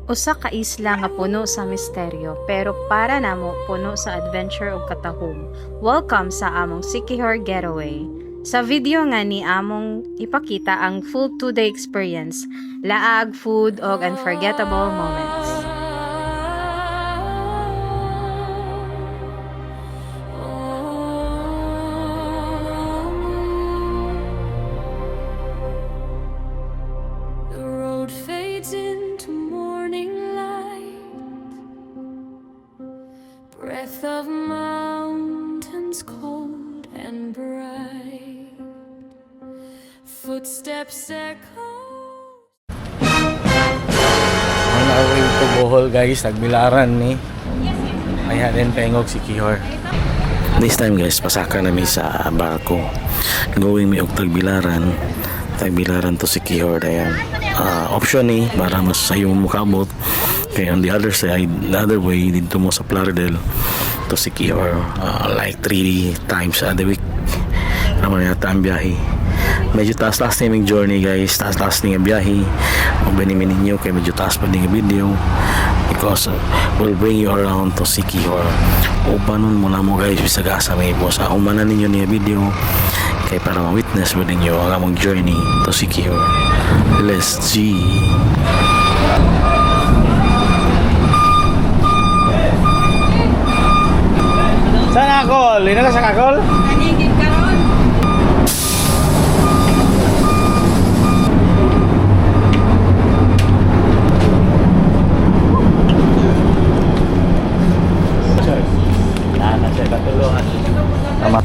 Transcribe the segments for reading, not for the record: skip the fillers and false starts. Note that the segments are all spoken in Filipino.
Usa ka isla nga puno sa misteryo, pero para namo puno sa adventure ug katahom. Welcome sa among Siquijor Getaway. Sa video nga ni among ipakita ang full 2-day experience, laag, food ug unforgettable moments. The road fades into morning light, breath of mountains cold and bright, footsteps echo. On our way to Bohol guys, nagbilaran ni Ayan din Pengog, Siquijor. This time guys, pasaka na mi sa barko. Going mi og Tagbilaran to Siquijor. Ayan. Option ni para mas sayo mo kabot. Kaya on the other side, the other way, dito mo sa Plaridel to Siquijor, like 3 times a week. Naman yata ang biyahe. Medyo taas-taas na yung journey guys, taas-taas na yung biyahe. Kung banimin ninyo, kaya medyo taas pa din yung video because we'll bring you around to Siquijor. Upanon muna mo guys, bisagasa may po sa umanan ninyo niya video kaya para ma-witness mo ninyo ang among journey to Siquijor. Let's see. Saan Akol? Lina ka sa Akol? Nanigid karon. Tama.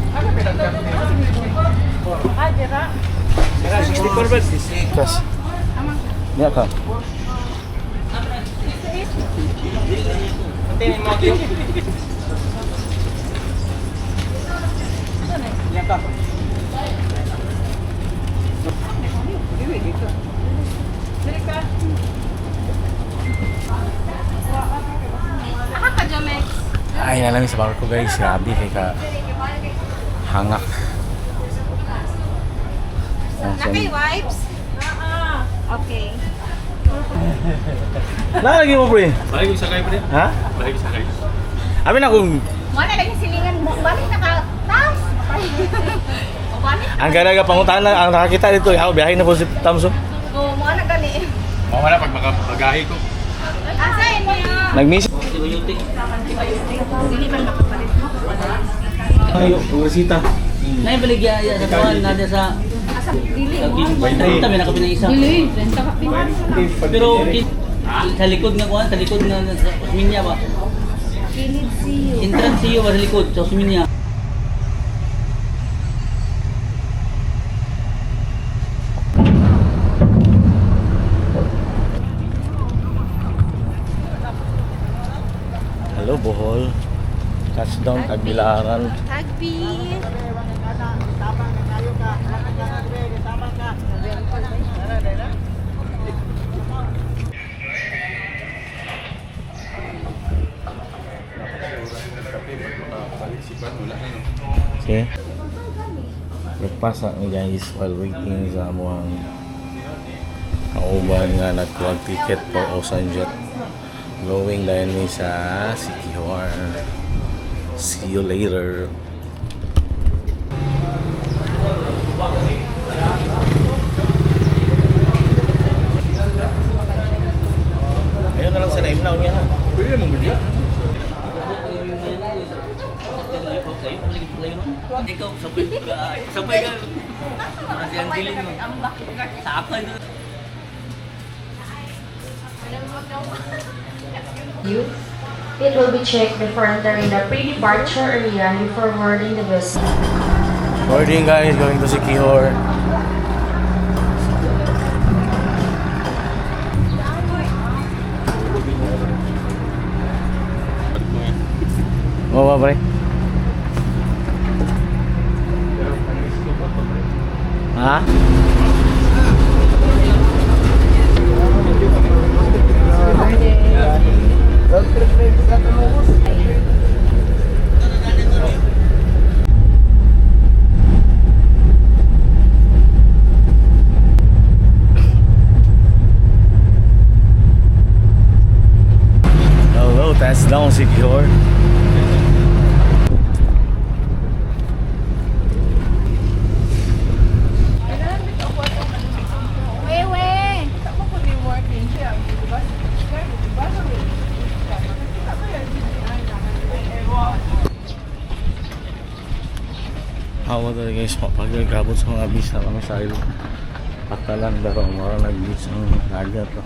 64 ba? Kas. Niya ka. Ay, nalang sa barko guys, grabe kay ka hangak. Nakay wipes? Okay. Lagi mo pre? Balik ko sakay pre. Ha? Balik ko sakay. Abi na kung Wala lagi silingan mo. Balik na ka. Taas. Balik. ang ganaga pangutan ang nakakita dito, biyahe na po si Tamso. Oh, mo na gani. Mawala pag makapagahi ko. Asa niya? Nag-miss. Dili man makapalit mo. Ayo, resita. Nay baligya ya sa tuwan nada sa Dili. kita may nakapinaisa. Dili. Renta ka pin. Pero sa likod nga kuan, sa likod nga sa Osminya ba? Kilid siyo. Entrance siyo ba sa likod sa Osminya? Hello Bohol. Touchdown Tagbilaran. Tagpi. Okay. Nagpasa ni guys while waiting sa amuang kauban nga nagkuha ticket for Osanjet. Going dahil ni sa Siquijor. See you later. Ayun na lang sa naimnaw niya. Pwede mong video. Ikaw sabay ka. Kasi ang dilim mo. Sa akin. It will be checked before entering the pre-departure area and before boarding the vessel. Boarding guys, going to Siquijor. Baba pre. Ha? that's down Siquijor. Hawa talaga guys, pagkagabot sa mga bis na kami sa ilo. Patalan, pero mara nag-bis ang agad to.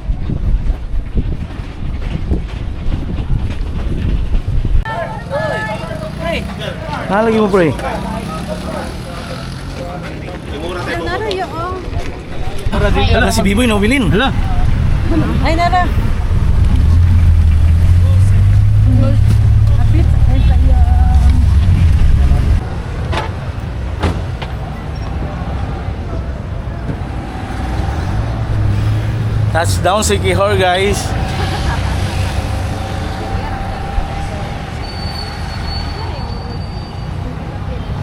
Nalagi mo pre? Hala, si Biboy naubilin. Hala. Ay, nara. Touchdown Siquijor guys.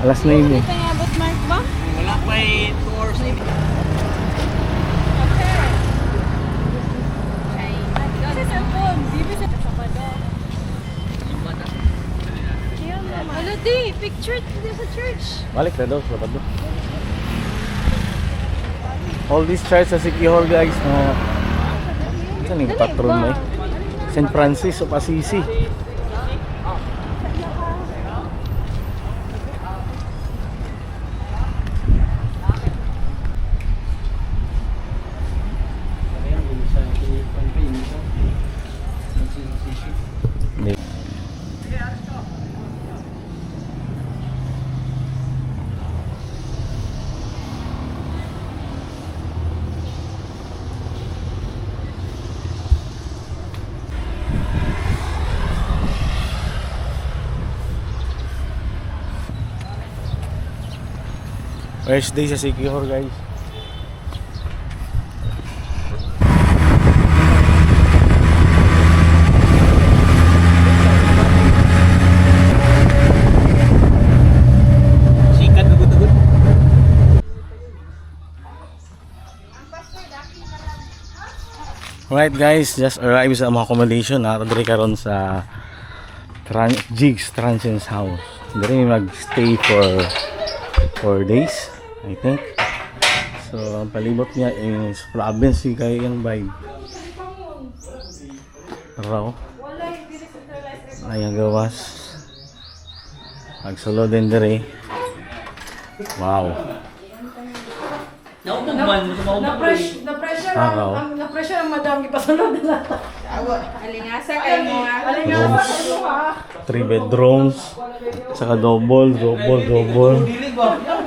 Alas 9 eh. Wala pa eh, 2 hours na Ano di? Picture sa church. Balik na daw, lapad daw. All these churches sa Siquijor guys na saan yung patron mo eh? St. Francis of Assisi. First day sa Siquijor guys. sikat agad-agad. Alright guys, just arrived sa among accommodation. Nakatadri karon sa Jigs Transcend's house. Dari mag-stay for 4 days, I think. So, ang palibot niya is province kayo yung vibe. Raw. Ayan gawas. Pagsulo din dire. Wow. Naubugman mo sa maubugman. Araw. Na-pressure ang madam, ipasunod na. Alingasa kayo mo ha. Rooms. 3 bedrooms. Saka double.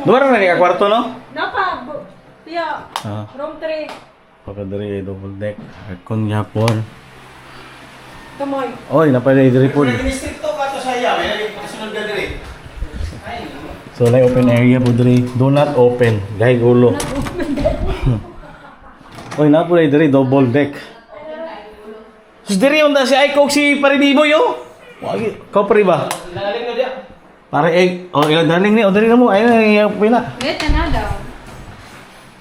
Duwara na niya kwarto no? Napa, tiya, Ah, room 3. pagkadari double deck. Aircon yapon. Kamoy. Oy, napalay diri po. Distrito ka to sa iya, may kasunod ka dire. So, na open area po diri. Do not open. Gay gulo. Oy, na po diri double deck. Sus diri onda si Aiko si Paridibo yo. Wagi, kau pari ba? Ilalim mo dia. Pare oh ilang darling ni, o diri na mo. Ay pina. Wait na daw.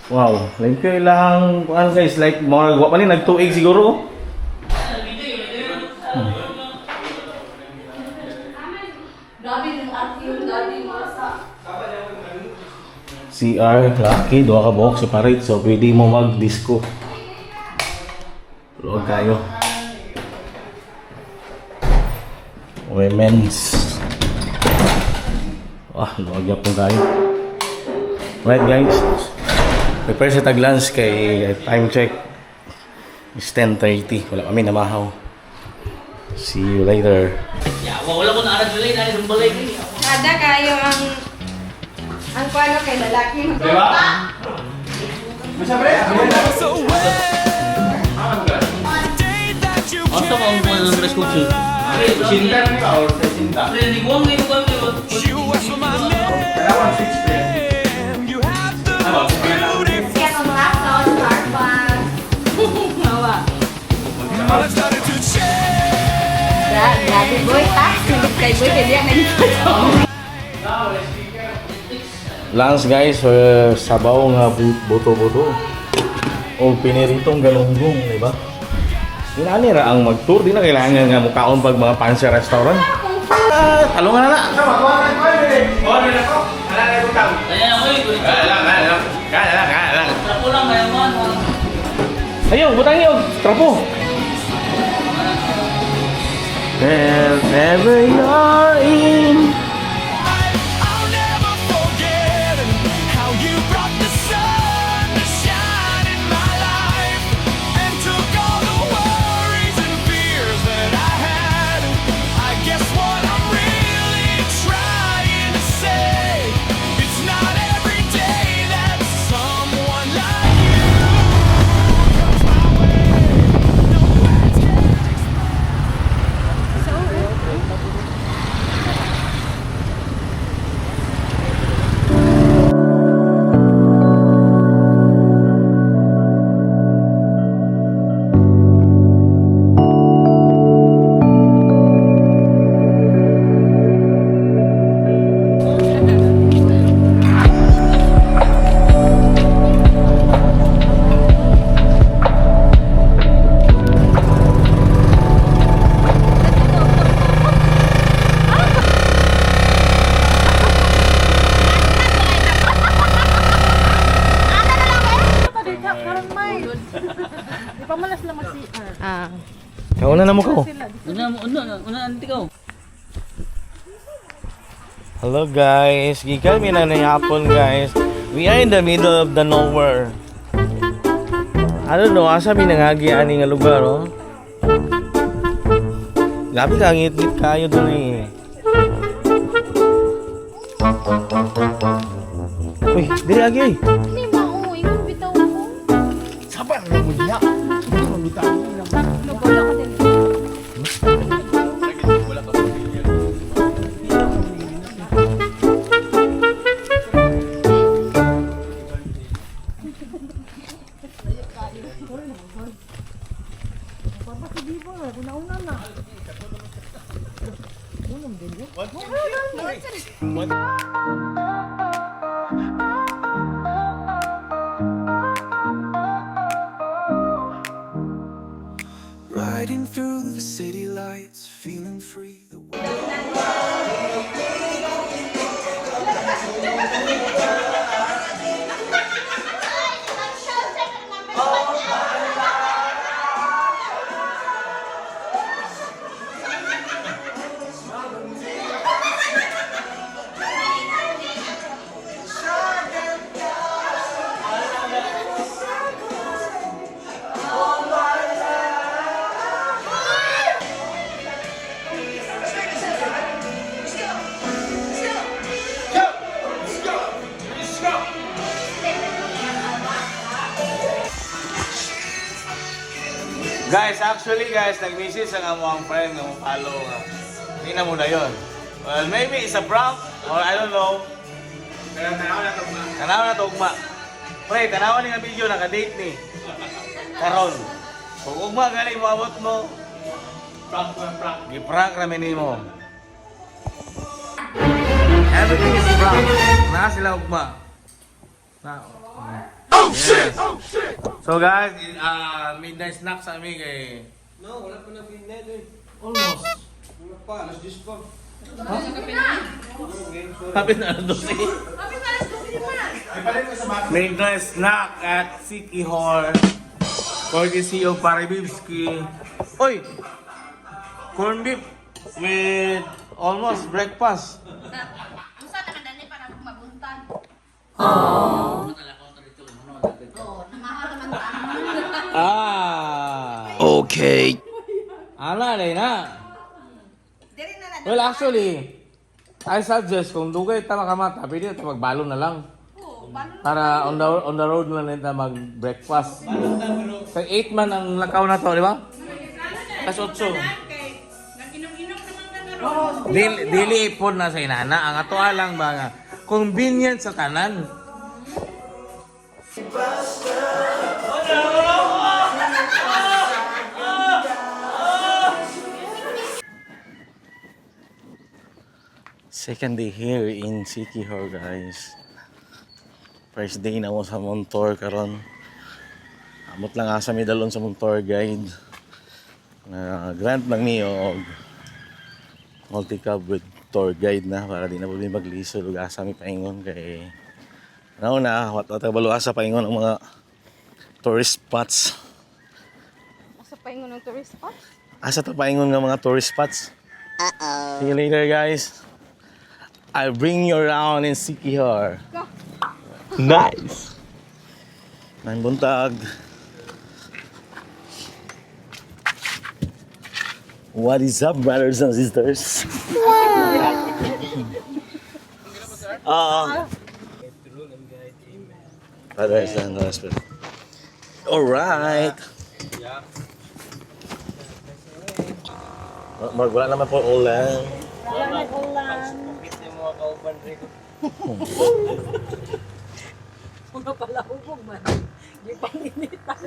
Wow, like ko ilang ano guys, like mga gwa pa ni nagtuig siguro. CR, laki, duha ka buhok separate, so pwede mo mag-disco. Luwag kayo. Women's. Luwag yan po kayo. Right guys, prepare sa tag-lunch kay time check is 10:30. Wala kami namahaw. See you later. Wala ko na aras balay, nari sa balay. Kada kayo ang kuano kay lalaki. Asa ka ang mga ng prescription? Cinta na ka or sa cinta. Pre, di ko ang ngayon ko ang Kaya 160. Siya kang laptop, Starbucks. Grabe boy, silip kay boy, kaya diyan Lunch guys, sabaw nga buto-buto. O piniritong galunggong, di ba? Inanira ang mag-tour. Di na kailangan nga mukhaon pag mga fancy restaurant. Talungan na na. Order na ko. Wala na yung utang. Ayan ako eh. Kaya lang. Trapo lang, mayaman. Ayaw, butang yun. Trapo. Wherever you're in. I'll never forget how you brought the sun to shine in my life and took all the worries and fears that I had. I guess what I'm really trying to say, it's not every day that someone like you comes my way. No words can Parang may. Ipamalas lang mag-CR. Ah. Kauna na mo ko. Una, anti ko. Hello guys, gikan mi na hapon guys. We are in the middle of the nowhere. I don't know, asa mi nangagi ani nga lugar, oh. Grabe ka ngit-ngit kayo diri. Uy, diri agi. Hindi mao, ingon bitaw ko. Sabar na mo diha. Nagwala ka din. Riding through the city lights, feeling free. Guys, actually guys, nag-message ang among friend ng follow nga. Tingnan mo na yun. Well, maybe it's a prank or I don't know. Pero tanaw na tugma. Tanaw na tugma. Pre, tanawan ni nga video, naka-date ni. Karon. Kung ugma galing mo abot mo, Prank. gi-prank namin nimo. Everything is prank. Na sila ugma. Oh shit! Oh shit! So guys, midnight snack sa amin kay... No, wala pa na midnight eh. Almost. Wala pa, alas 10 pa. Kapit na 12. Midnight snack at Sikihor. Courtesy of Paribibski. Oy! Corn beef with almost breakfast. Usa na dali para mabuntag. Okay. Ana na. Well, actually, I suggest kung dugay ta makamata, pwede ta magbalo na lang. Para on the road na lang ta mag-breakfast. Sa 8 man ang lakaw na to, di ba? Kas 8. Dili ipon na sa inana. Ang atoa lang ba nga, convenient sa tanan. Second day here in Sikihor, guys. First day na mo sa Montour karon. Amot lang asa may dalon sa Montour guide. grant ng niyo og multi-cab with tour guide na para di na pwede magliso lugar sa mi paingon kay wat baluha sa paingon ang mga tourist spots. Asa paingon ng tourist spot? Asa ta paingon nga mga tourist spots? See you later, guys. I'll bring you around in Siquijor. Nice. Nang buntag. What is up, brothers and sisters? Brothers and sisters. All right. Wala naman po ulan. Mga pala hubog man. Di panginitan.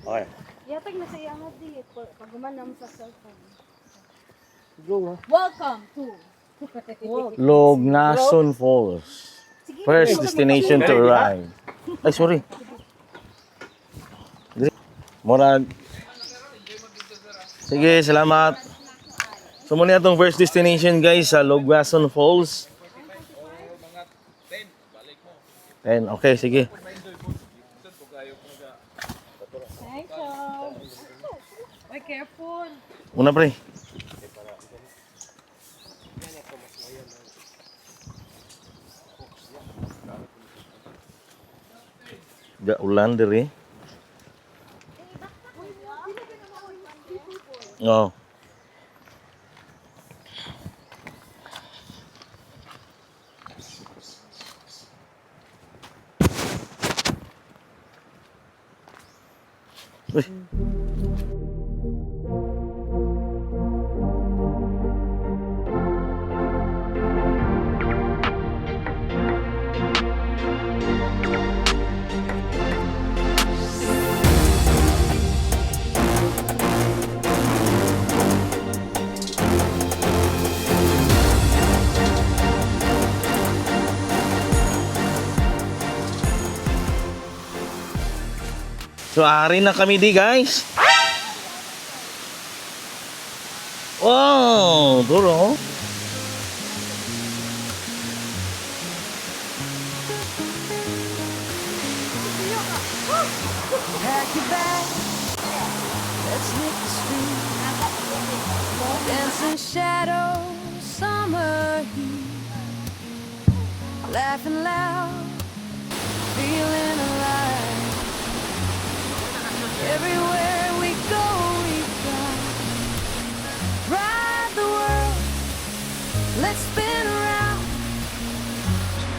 Okay. Yatag na sa iyang di pag gumanam sa cellphone. Welcome to Lognason Falls. First destination to arrive. Ay, sorry. Morag. Sige, salamat. So muna itong first destination guys sa Lognason Falls. 10. Okay, sige. Be careful. Una pre. Ulan diri. Oh. Uy. So, ari na kami di guys. Wow, duro. Pack your bag, let's hit the street. Dancing shadows, summer heat. Laughing loud, feeling alive. Everywhere we go, we fly. Ride the world, let's spin around.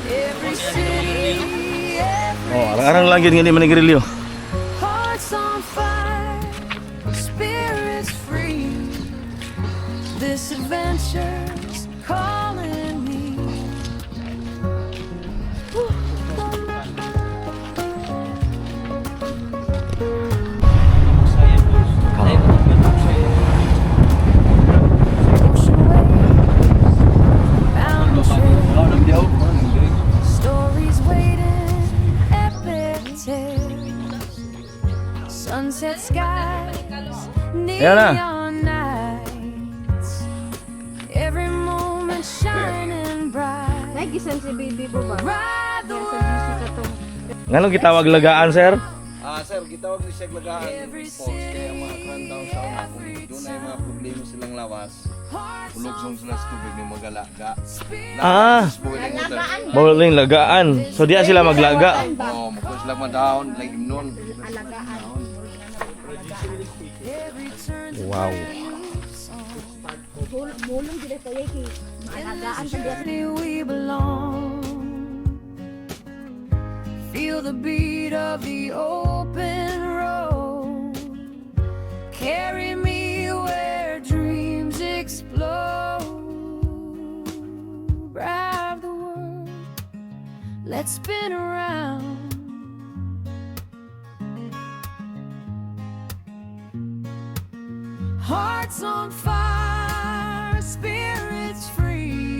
Every city, every Oh, arang-arang lang yun nga di manigrilyo. hearts on fire, spirits free. This adventure's calling me. Ocean waves, mountain trails, stories waiting, epic tales. Sunset skies, Ayan na. neon nights. Every moment shining bright. Nagisan si baby bo ba? Ride the Sa world. busy ka tong Nganong gitawag lagaan, sir? Sir, gitawag ni Seg Lagaan Falls kaya mga kran daw sa una kung doon ay mga problema silang lawas. Ulog sila sa tubig may magalaga. Ah, Boiling water. bawling lagaan. So diya sila maglaga. Oh, mukha sila madahon like nun. Every turn to Wow. journey we belong. Feel the beat of the open road. Carry me where dreams explode. Drive the world, let's spin around. Hearts on fire, spirits free.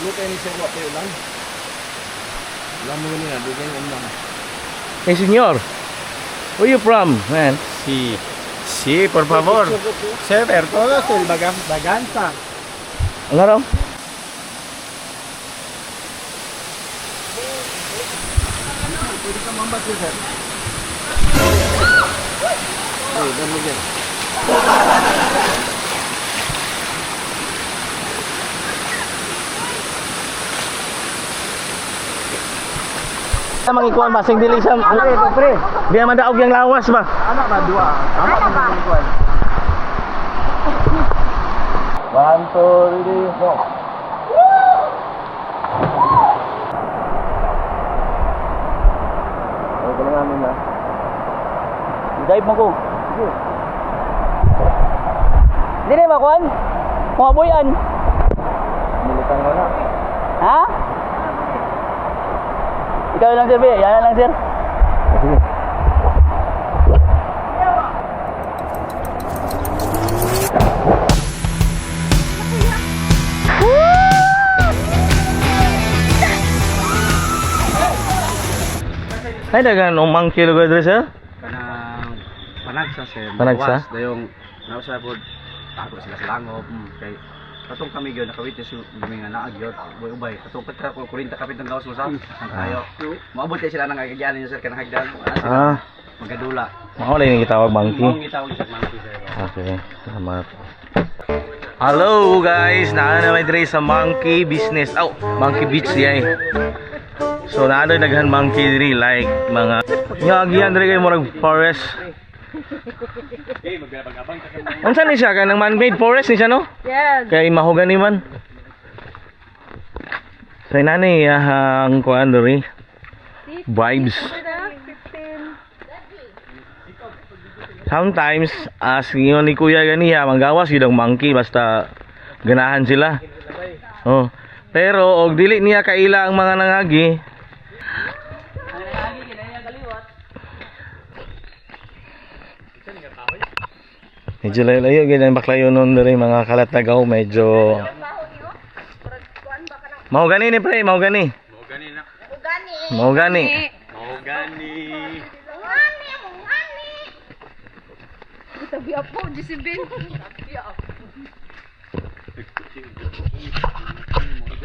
Lutay ni siya tayo lang. Alam mo niya, dugay ang lang. Hey, senyor. Where you from, man? Sí, sí, por favor. Se ver todos el baganza. Ang araw? Pwede ka mambat yun, sir. Ay, dan mo dyan. Sa mga ikuan ba? Sing dili sa... Ano ito, pre? Biya madaog yung lawas ba? Anak ba, dua? Tama ba ang kuwan? 1, 2, 3, go. Ay, ko lang namin na. Dive mo ko. Sige. Hindi na makuhan? Mga buyan. Militan mo na. Ha? Ikaw lang sir, Bea. Yan lang sir. Sige. Ay, dagan umang kilo ko dres ha? Kanang panagsa sir. Panagsa? Dayong nausa po tago sila sa langob. Kay katong kami gyud nakawitness yung nga naagyot. Ubay katong pagka ko 40 kapit ng gawas mo sa tayo. Maabot kay sila nang agyanan niyo sir kanang hagdan. Ah, Magadula. mao lang yung gitawag monkey. Mong gitawag sa monkey sir. Okay, salamat. Hello guys, naa na may dre sa Monkey Business. Oh, Monkey Beach diay. So naano daghan monkey diri like mga yagian diri kay murag forest. Unsa ni siya kanang man-made forest ni siya no? Yes. Kay mahogany man. So inani ang kuan diri. Vibes. Sometimes as ingon ni kuya ganiya manggawas gyud ang monkey basta ganahan sila. Oh. Pero og dili niya kaila ang mga nangagi. Medyo layo-layo ganyan baklayo nun diri mga kalatagaw medyo mau gani ni pre, mau gani. Mau gani. Tabi ako, Jisibin.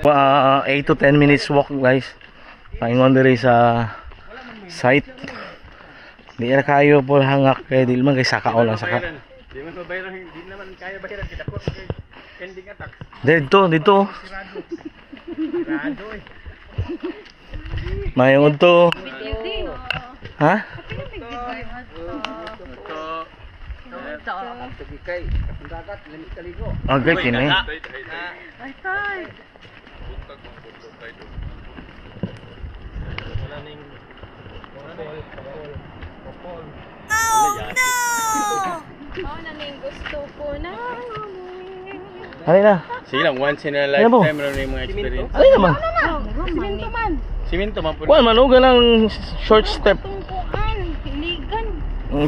8 to 10 minutes walk guys. Paingon diri sa site. Di ra kayo po hangak kay dili man kay saka lang saka. Di man mabayran, di naman kaya bayaran kita ko kay ending attack. Dito. Mayong udto. Ha? Okay, kini. Alin na? Sige lang, once in a Ano po? lifetime rin yung mga experience. Alin naman? Siminto man po. Kuan man og lang short step.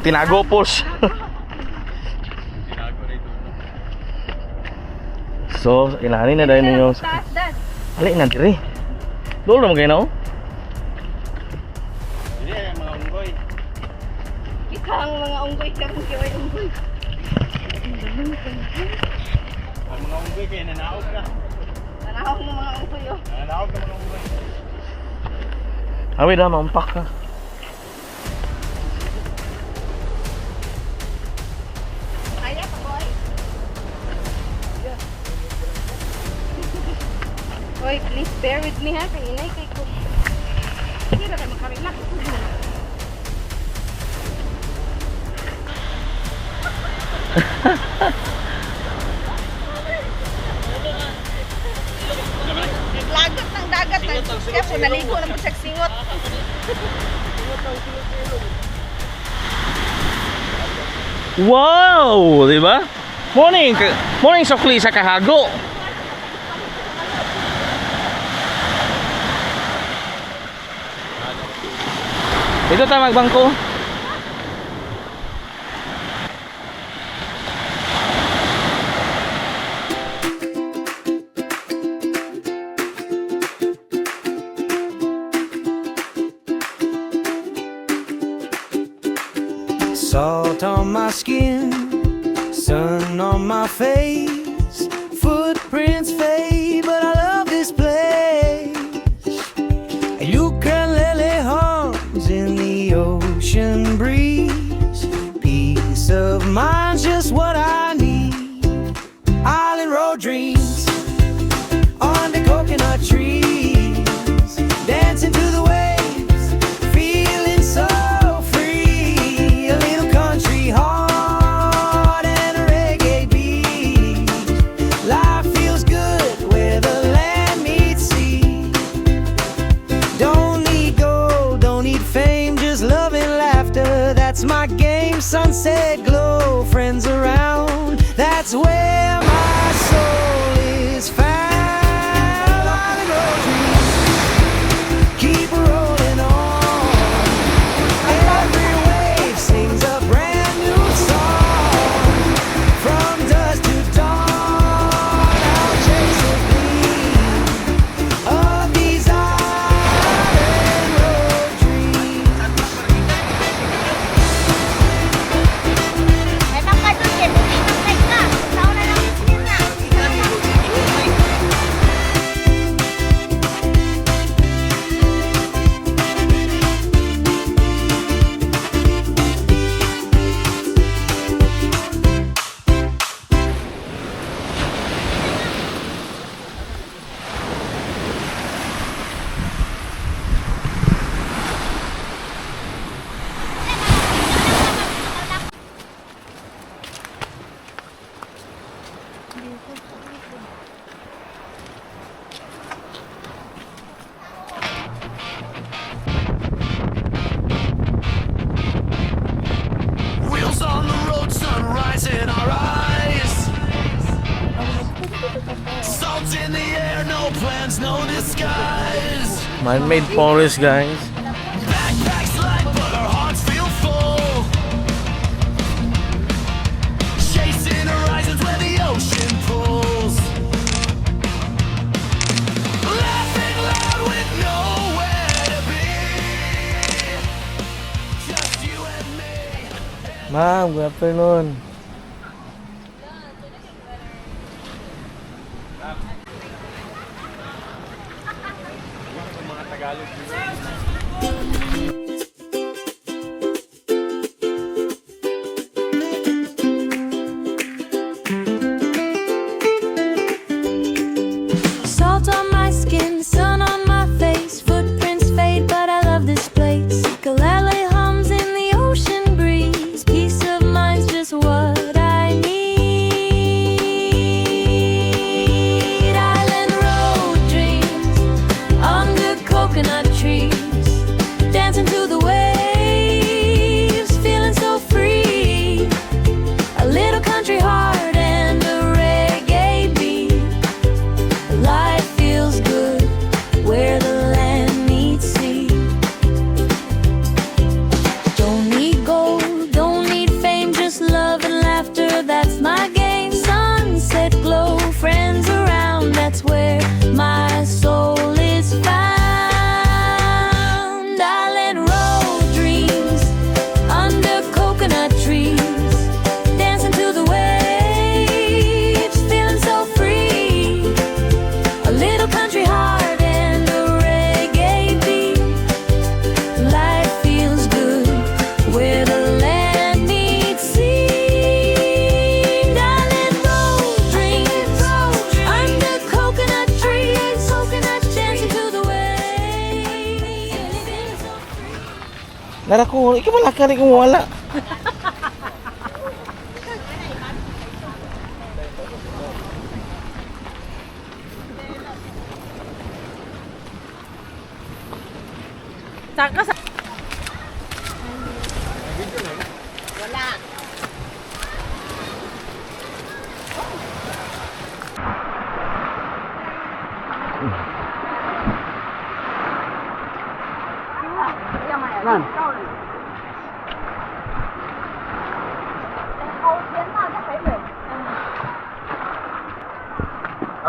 Tinago pos. So, ilani na dahil ninyo. Alin na diri. Dolo naman kayo na oh. Hindi yan mga unggoy. Ang mga unggoy ka mong kiway unggoy. Ang mga unggoy kaya nanaog ka. Nanahong ng mga unggoy oh. Nanaog ka mga unggoy. Awi na, maumpak ka. Kaya pa boy? Oy, please bear with me ha. Kay inay kay ko. Hindi na kayo makarelax. Naglagot ng dagat. Kaya po naligo ng butsag singot. Wow, di ba? Morning sukli sa kahago. Dito tayo magbangko. Salt on my skin, sun on my face, footprints fade, but I love this place. Ukulele hums in the ocean breeze. Peace of mind's just what I need. Island road dreams on the coconut trees, dancing to the waves, feeling so free. A little country heart and a reggae beat. Life feels good where the land meets sea. Don't need gold, don't need fame, just love and laughter. That's my game. Sunset glow, friends around. That's where my soul is found. Island road dreams keep rolling on. Every wave sings a brand new song. From dusk to dawn, I'll chase the gleam of these island road dreams. Ay, makadukit. Ay, ka. Tao na lang yun na. Wheels on the road, sunrise in our eyes. Salt in the air, no plans, no disguise. Man-made forest, guys. Backpacks light, but our hearts feel full. Chasing horizons where the ocean pulls. Laughing loud with nowhere to be. Just you and me. Ma'am, good afternoon. Salt on my skin, sun on my face, footprints fade, but I love this place. Ukulele hums in the ocean breeze. Peace of mind's just what I need. Island road dreams under coconut trees, dancing to the waves, feeling so free. A little country heart and a reggae beat. Life feels good where the land meets sea. Don't need gold, don't need fame, just love and laughter. That's my game. Sunset glow, friends around. That's where my soul is found. Island road dreams under coconut trees, dancing to the waves, feeling so free. A little country heart and a reggae beat. Life feels good where the land meets sea. Island road dreams under coconut trees, dancing to the waves. Nara ko, ikaw malaki rin kung wala. Saan ka sa...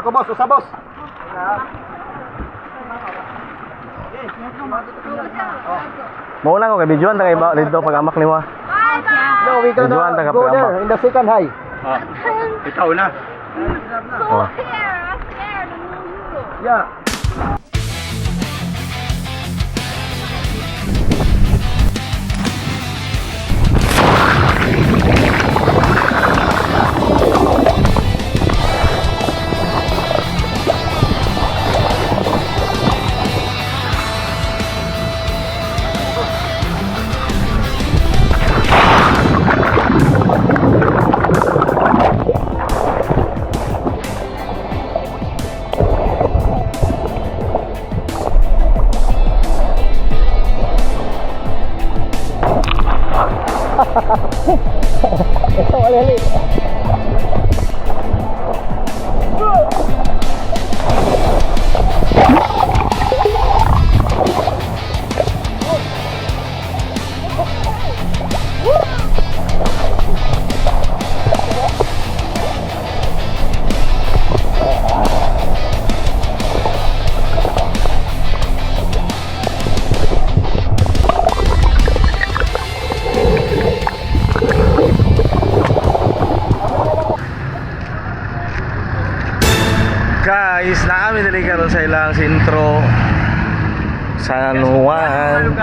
Ako boss, usa boss. Mauna ko kay Bijuan, tagay ba dito pag amak ni mo. Bye-bye! No, we Medyo ang taga Pagamba. in the second high. Ikaw na. Oh. Yeah. Guys, naami dali karon sa ilang sentro San Juan.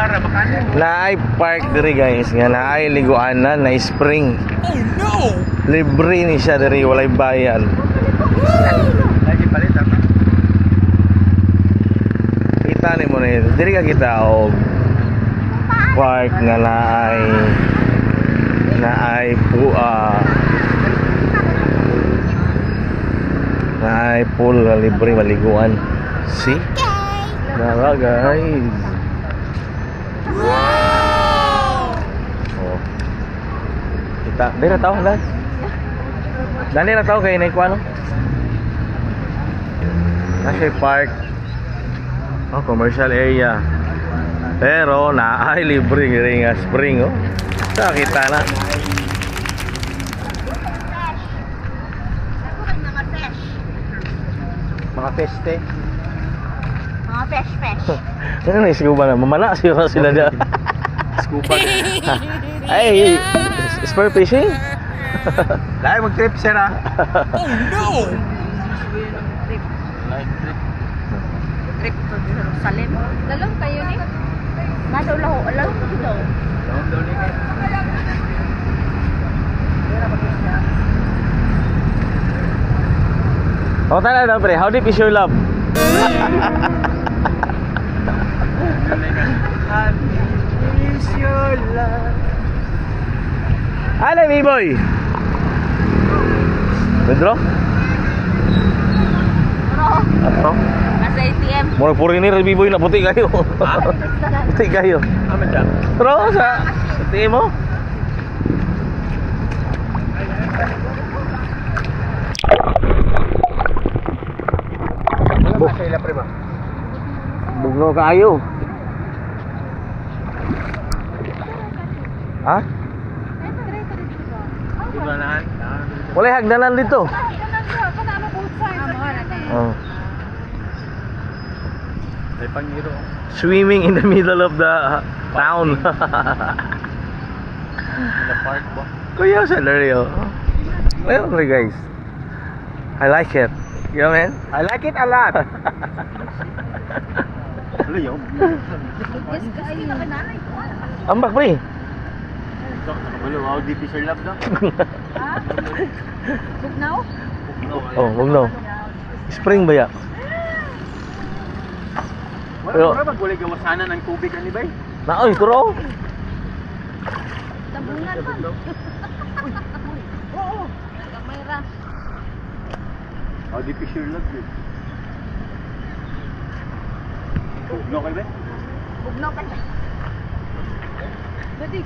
Naay park diri guys, nga naay liguanan na spring. Oh no. Libre ni siya diri, walay bayan. Lagi palit ako. Kita ni mo ni diri ka kita og park nga naay pool nga libre maliguan. See? Nara guys. Oh. Kita, dili na tao lang. Dali na tao kay nay kuano. Nasa park. Oh, commercial area. Pero naay libre diri nga spring oh. Sa kita na. Mga peste. Mga pesh-pesh. Ano na scuba na? Mamala sila dyan. Scuba. Ay, spur fishing? Dahil mag-trip sir ha. Trip to Jerusalem. Lalong kayo ni. Nadaw laho. Alam ko daw. Oh, tala na pre. How deep is your love? Ano, B-boy? Pedro? Atro? Nasa ATM. Murag puri ni B-boy na puti kayo. Puti kayo. Amin siya. Pero sa tingin mo? Wala ba sa ila prima? Bugno kayo. Ha? Ganahan. Wala hagdanan dito. Oh. May pangiro. Swimming in the middle of the town. In the park ba? Kuya sa Lario. Well, guys. I like it. You know, man? I like it a lot. Ano yun? Ambak, pre. Nakabalo, how deep is your love daw? Bugnaw? Oh, wag no. Spring ba ya? Pero- Wala magulay gawasanan ng tubig ani bay? Naoy, turo. Tabungan man. Gamay ra. How deep is your love dude? No kayo ba? Bugnaw ka siya. Dati.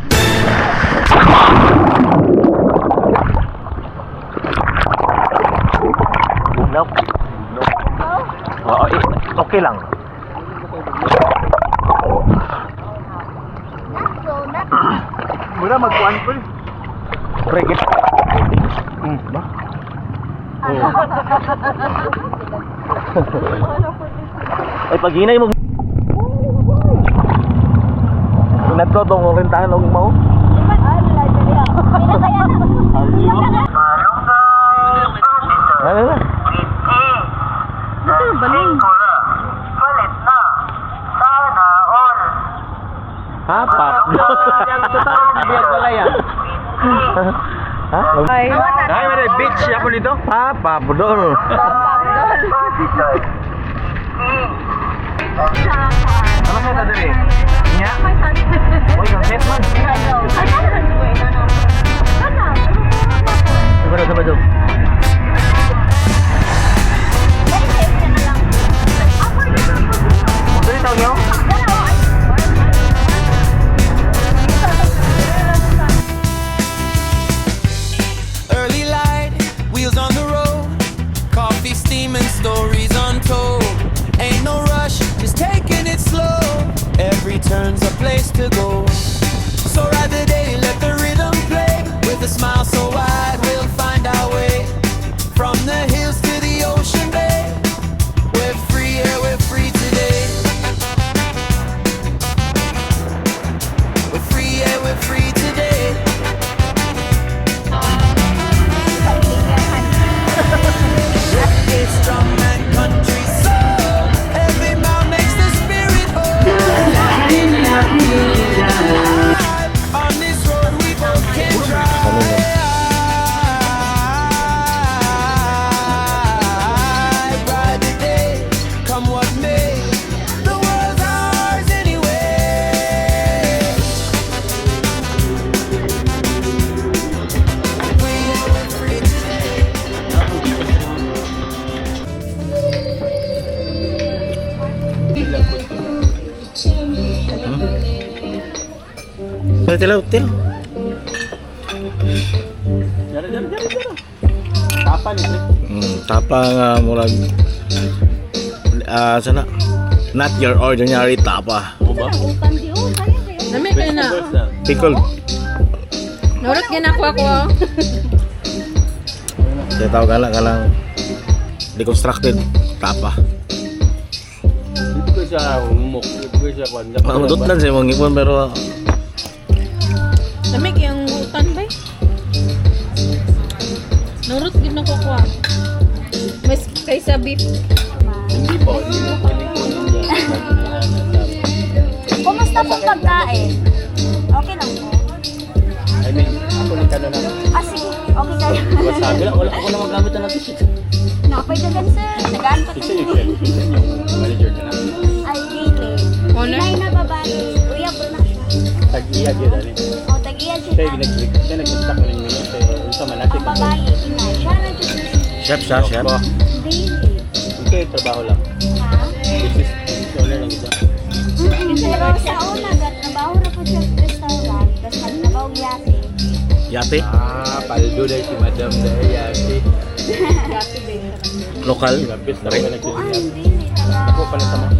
Bugnaw. Oo, okay lang. Mura magkuhan po. Pre, git. Ba? Ay, pag hinay mo. Pinatlo tong rintahan og mo. Ay, malay dali ako. Ano na? Ito, baling. Ha? Papdol. Ha? Ay, Ay, may beach ako dito. Ha? Papdol. Ano ka na dali? Nya? Uy, ang set man. Sabado. Dali tawag niyo? Early light, wheels on the road, coffee steaming, stories untold. Ain't no rush, just taking it slow. Every turn's a place to go. So ride the day, let the rhythm play. With a smile so wide, we'll find our way. From the hills to the ocean bay, we're free, yeah, we're free today. We're free, yeah, we're free today. It's drum and country soul. Every mouth makes the spirit whole. On this road we both can drive. Ride the day, come what may. The world's ours anyway. We're free today. Hotel, hotel. Tapa nga murag sana not your ordinary tapa. nami kayo na. Pickle. Nurot ginako ako. Saya tahu galang deconstructed tapa. Dito ko siya umok. Dito ko siya kwan. Mamudutlan saya mong ipon pero Nami kayong utan ba? Nurot ginako ko. Mas kaysa beef. Hindi po. Hindi mo pwedeng kunin niya. Kumusta pong pagkain? Okay lang po. I mean, ako ni Kano na. Ah, sige. Okay kayo. Sabi lang, wala ako na magamit na natin. Nakapagdagan, sir. Nagaan pa Isa yung manager ka na. Ay, daily. Owner? Inay na babae. Uya, production. Tag-iya dyan rin. O, tagiyan Siya siya. nag-stock na yung menu. Sa manati Ang babae, inay. Siya na chef siya, chef. daily. Okay, trabaho lang. Ha? This is owner lang ito. Pero sa una, trabaho na po siya sa restaurant. Tapos nagtrabaho yate. Yate, Paldo dahil si Madam dahil yasi. lokal. Gabis na Right. ako Kuan, nagsisigyan. daily. Ako pala sa mga.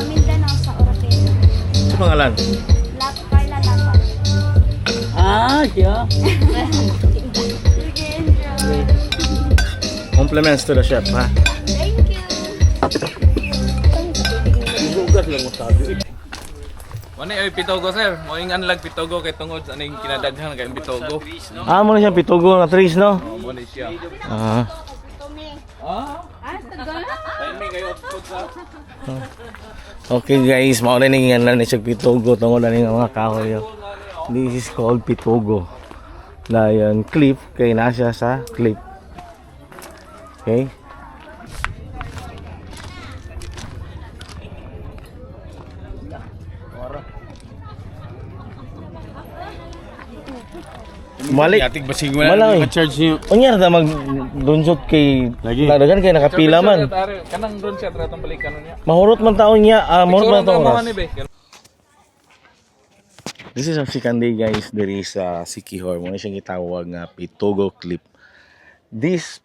Mindanao sa Orapena. Sa pangalan? Carla Lapa. Siya. Sige, enjoy. Compliments to the chef, ha? Thank you. Gugas lang mo sabi. Ano ay pitogo sir? Mo ing anlag pitogo kay tungod sa ning kinadaghan kay pitogo. Mo na siya pitugo na trees, no? Mo ni siya. Ah. Timing kayo food sa Okay guys, mao na ning nga ni siya pitugo tungod na ning mga kahoy. This is called pitugo. Dayon clip kay na siya sa clip. Okay? Malik. Yatig basig mo Malay. na charge niyo. Unya na mag-dunsot kay Lagi. daghan kay nakapila man. kanang ron siya tratong balikan niya. Mahurot man taon niya, mahurot man taon oras. ni be. This is ang second day guys, diri sa Siquijor. Muna siyang gitawag nga Pitogo Clip. This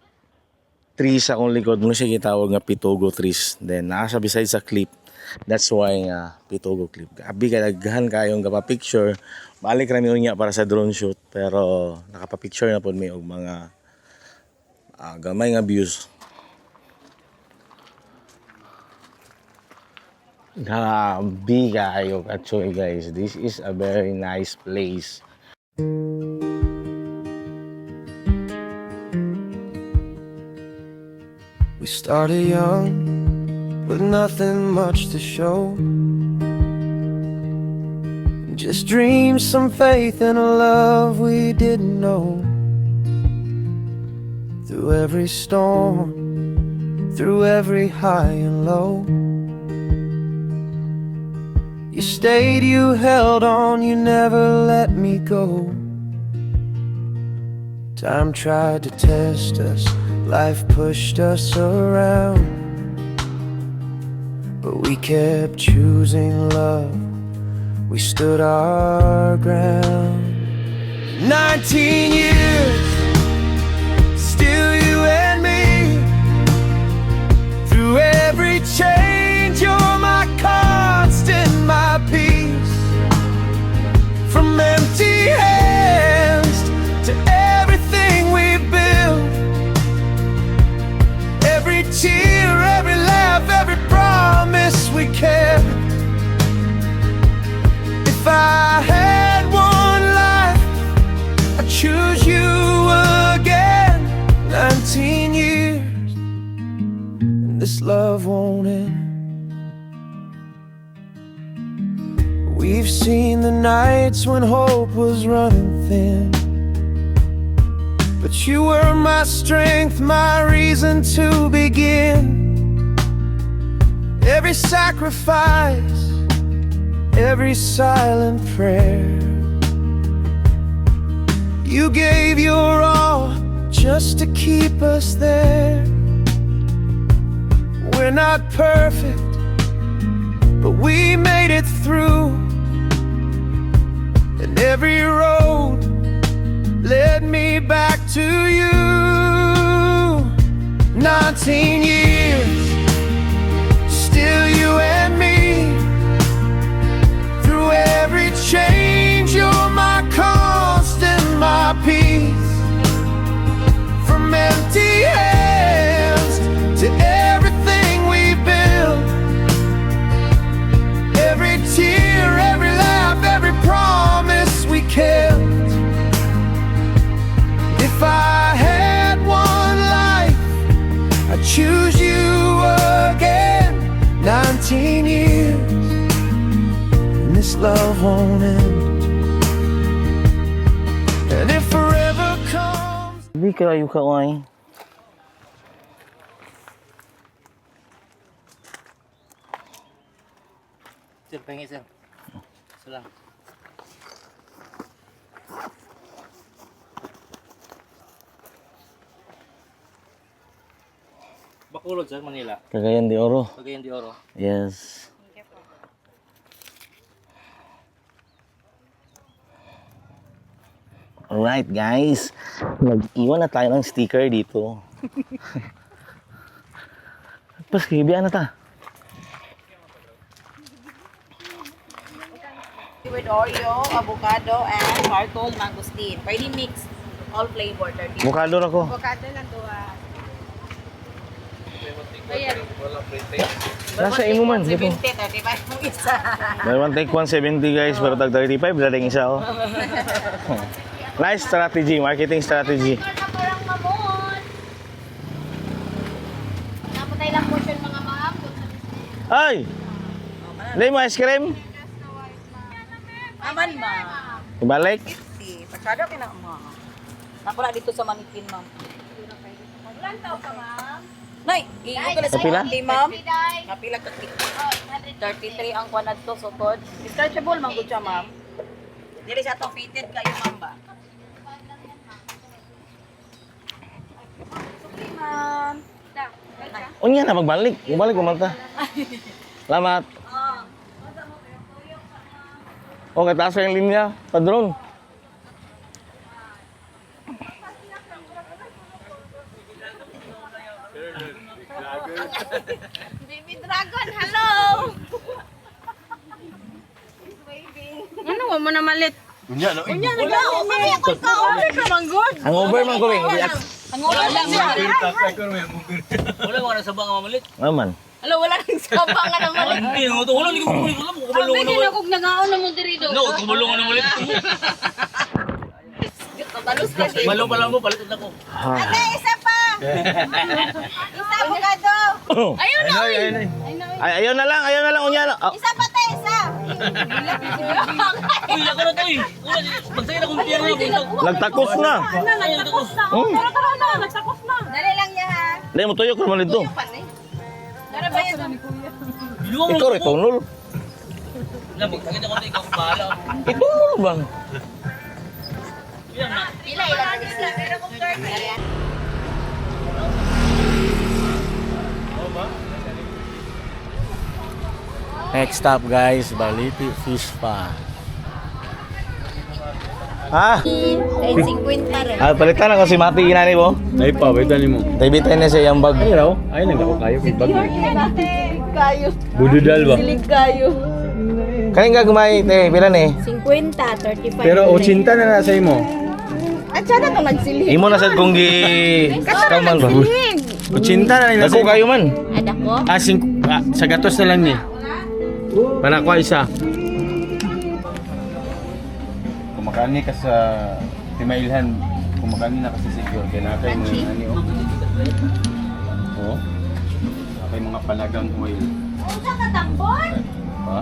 trees sa akong likod, muna siya gitawag nga Pitogo trees. Then nasa beside sa clip, that's why nga Pitogo Clip. Abi ka daghan kayong kapapicture. Balik rami unya para sa drone shoot, pero nakapapicture na po may og mga gamay nga views. Grabe kayo, actually guys. This is a very nice place. We started young with nothing much to show. Just dreams, some faith, and a love we didn't know. Through every storm, through every high and low, you stayed, you held on, you never let me go. Time tried to test us, life pushed us around, but we kept choosing love, we stood our ground. 19 years, still you and me. Through every change, you're my constant, my peace. From empty hands to everything we built, every tear, every laugh, every promise we kept. If I had one life, I'd choose you again. 19 years, and this love won't end. We've seen the nights when hope was running thin, but you were my strength, my reason to begin. Every sacrifice, every silent prayer, you gave your all just to keep us there. We're not perfect, but we made it through. And every road led me back to you. 19 years, still you and me. Through every change, you're my constant, my peace. From empty hands to everything we built, every tear, every laugh, every promise we kept. If I had one life, I'd choose you again. 19 years, and this love won't end. And if forever comes, Hindi kayo kaway. Sir, pengen sir. Salam. Bacolod sir, Manila. Cagayan de Oro. Cagayan de Oro. Yes. Alright guys, nag-iwan na tayo ng sticker dito. Pas kibian na ta. With Oreo, avocado, and charcoal mangosteen. Pwede mix all flavor. Bukado na ko. Avocado lang doa. Nasa imo man. Dito. 70, 35 mong isa. Buy one take 170 guys, pero tag 35 daling isa oh. Nice strategy, marketing strategy. Parang mamon. Napatay lang portion mga ma'am. Ay! Dahil mo ice cream? Aman ma. Ibalik? Si, pasado kina ma. Ako na dito sa manikin ma'am. Ilan taon ka ma'am? Nay, gigo ka sa Kapila? kuwanti ma'am. Kapila ka 33 ang kwanad to sukod. Dischargeable man gud siya ma'am. Dili sa to fitted kayo ma'am ba? Sorry ma'am. Unya na magbalik. Magbalik mo man ta. Salamat. Okay, taas yung linya. Pa-drone. Baby Dragon, hello! Ano mo na malit? Unya, no? Unya na daw. Kami ako ka-over ka man good. Ang over man ko, Bing. Ang over lang siya. Wala mo na sa banga mamalit. Naman. Alo, wala nang sabang nga naman. Hindi, wala ni ko wala mo Sabi din ako nag-aon na mo diri do. No, kumalungan na malit. Kabalos ka din. Malo pa lang mo, palitan ako. Ate, isa pa! Isa mo ka Ayun na, uy. Ay, ayaw na lang unya. Oh. Isa pa tayo, isa. Uy, ako na to eh. Pagsaya na kung tiyan na. Nagtakos na. Nagtakos na. Oh. Tara na, nagtakos na. Dali lang niya, ha. Dahil mo tuyok naman ito. Tara ba yan? Ikaw rin, tunol. Pakita ko na ikaw kung bahala. Itunol ba? Pila, ilan isa. Pero kung third, yan. Next stop guys, Baliti Fish Pond. Ha? Kay 50 rin. Ah, palitan ako si Mati ginani mo. Ay pa, baitan mo. Tabitan na siya yung bag. Ay raw, ay nagdako kayo. Bag. Kayo. Bududal ba? Silig kayo. Kaning ka gumay, te, pila ni? 50, 35. Pero 80 na na sa imo. At sana ito nagsilig. Imo na sad kung gi kaman ba? 80 na nila. Dako kayo man. Ada ko? Sa gatos na lang ni. Para ko isa. Kumakani ka sa Timailhan, kumakani na kasi secure kaya nakay mo yung ano. Oh. Nakay mga palagang oil. Sa katambon? Ha?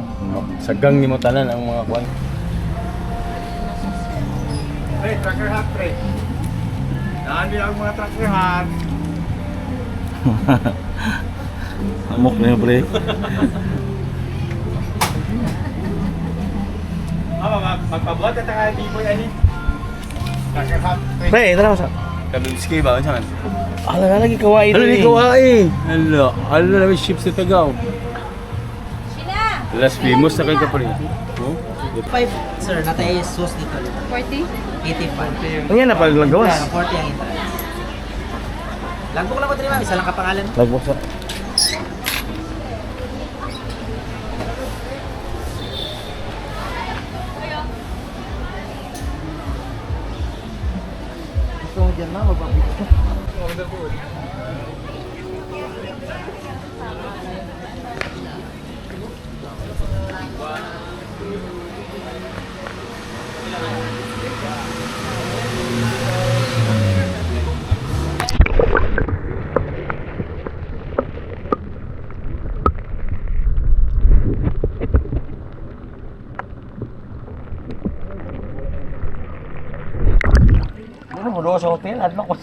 Sagang ni mo tanan ang mga kwan. Hey, tracker hat pre. Daan nila ang mga tracker hat. Amok na yun, pre. Magpabuhat at ang liboy ani. Tracker hat pre. Pre, tara sa. Kalunski ba unsa man? Ala lagi kawaii. Ano ni kawaii? Ano na may ships sa Tagaw. Sina? Last famous na kayo ka pa rin. Oh? 5, sir, natay sauce dito. 40? 85. Ano yan na paglagawas? 40 ang entrance. Langgong lang ko din, ma'am. Isa lang kapangalan. Lagbok sa. Gusto mo dyan, ma'am? Magpapito. Ano mo doon sa hotel? Adlo ko.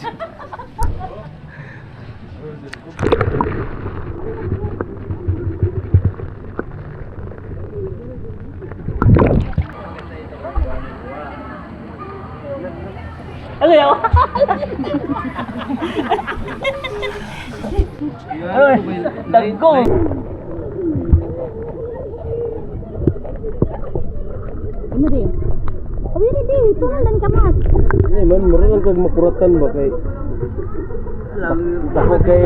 Ano yun? Dagko. Ano din? Awiri di, tunalan ka mas. Ini man murang kag makuratan ba kay. Taho kay.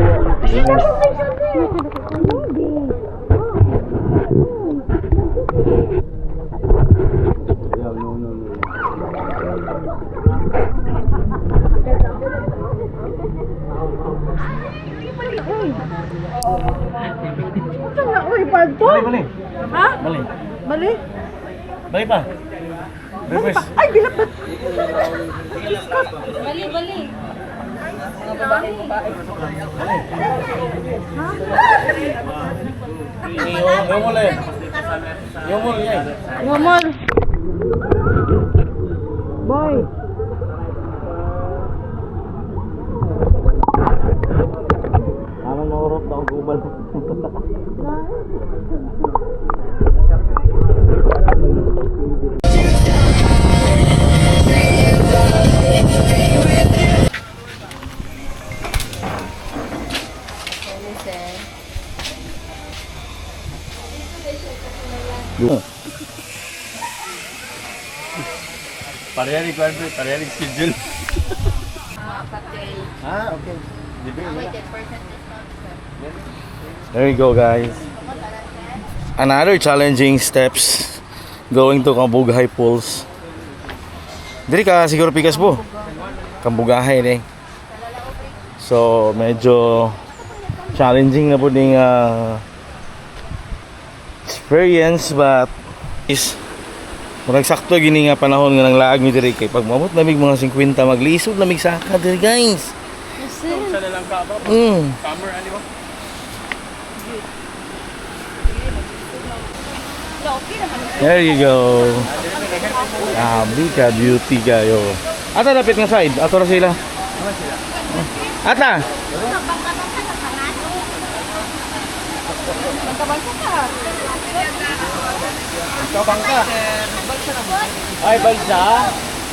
Bali, bali. Ha? Bali. Bali? Bali pa. Reverse. Ay, bilap ba? Bali, bali. Yung mula eh. Yung mula yan. Ngomol. Boy. Aman maurot na ang gubal. Pareha ni kwan pre, pareha ni schedule. Ah, okay. There you go guys. Another challenging steps going to Kambugahay Falls. Diri ka siguro pikas po. Kambugahay ni. So medyo challenging na po ding experience but is murag sakto gini nga panahon nga nang laag mi diri kay pag mamot namig mga 50 maglisod namig saka diri guys. Sa nalang ka ba? Mm. Summer, ano ba? There you go. Bika beauty kayo. Ata dapat nga side. Ato ra sila. Ata. Bangka. Ay, balsa.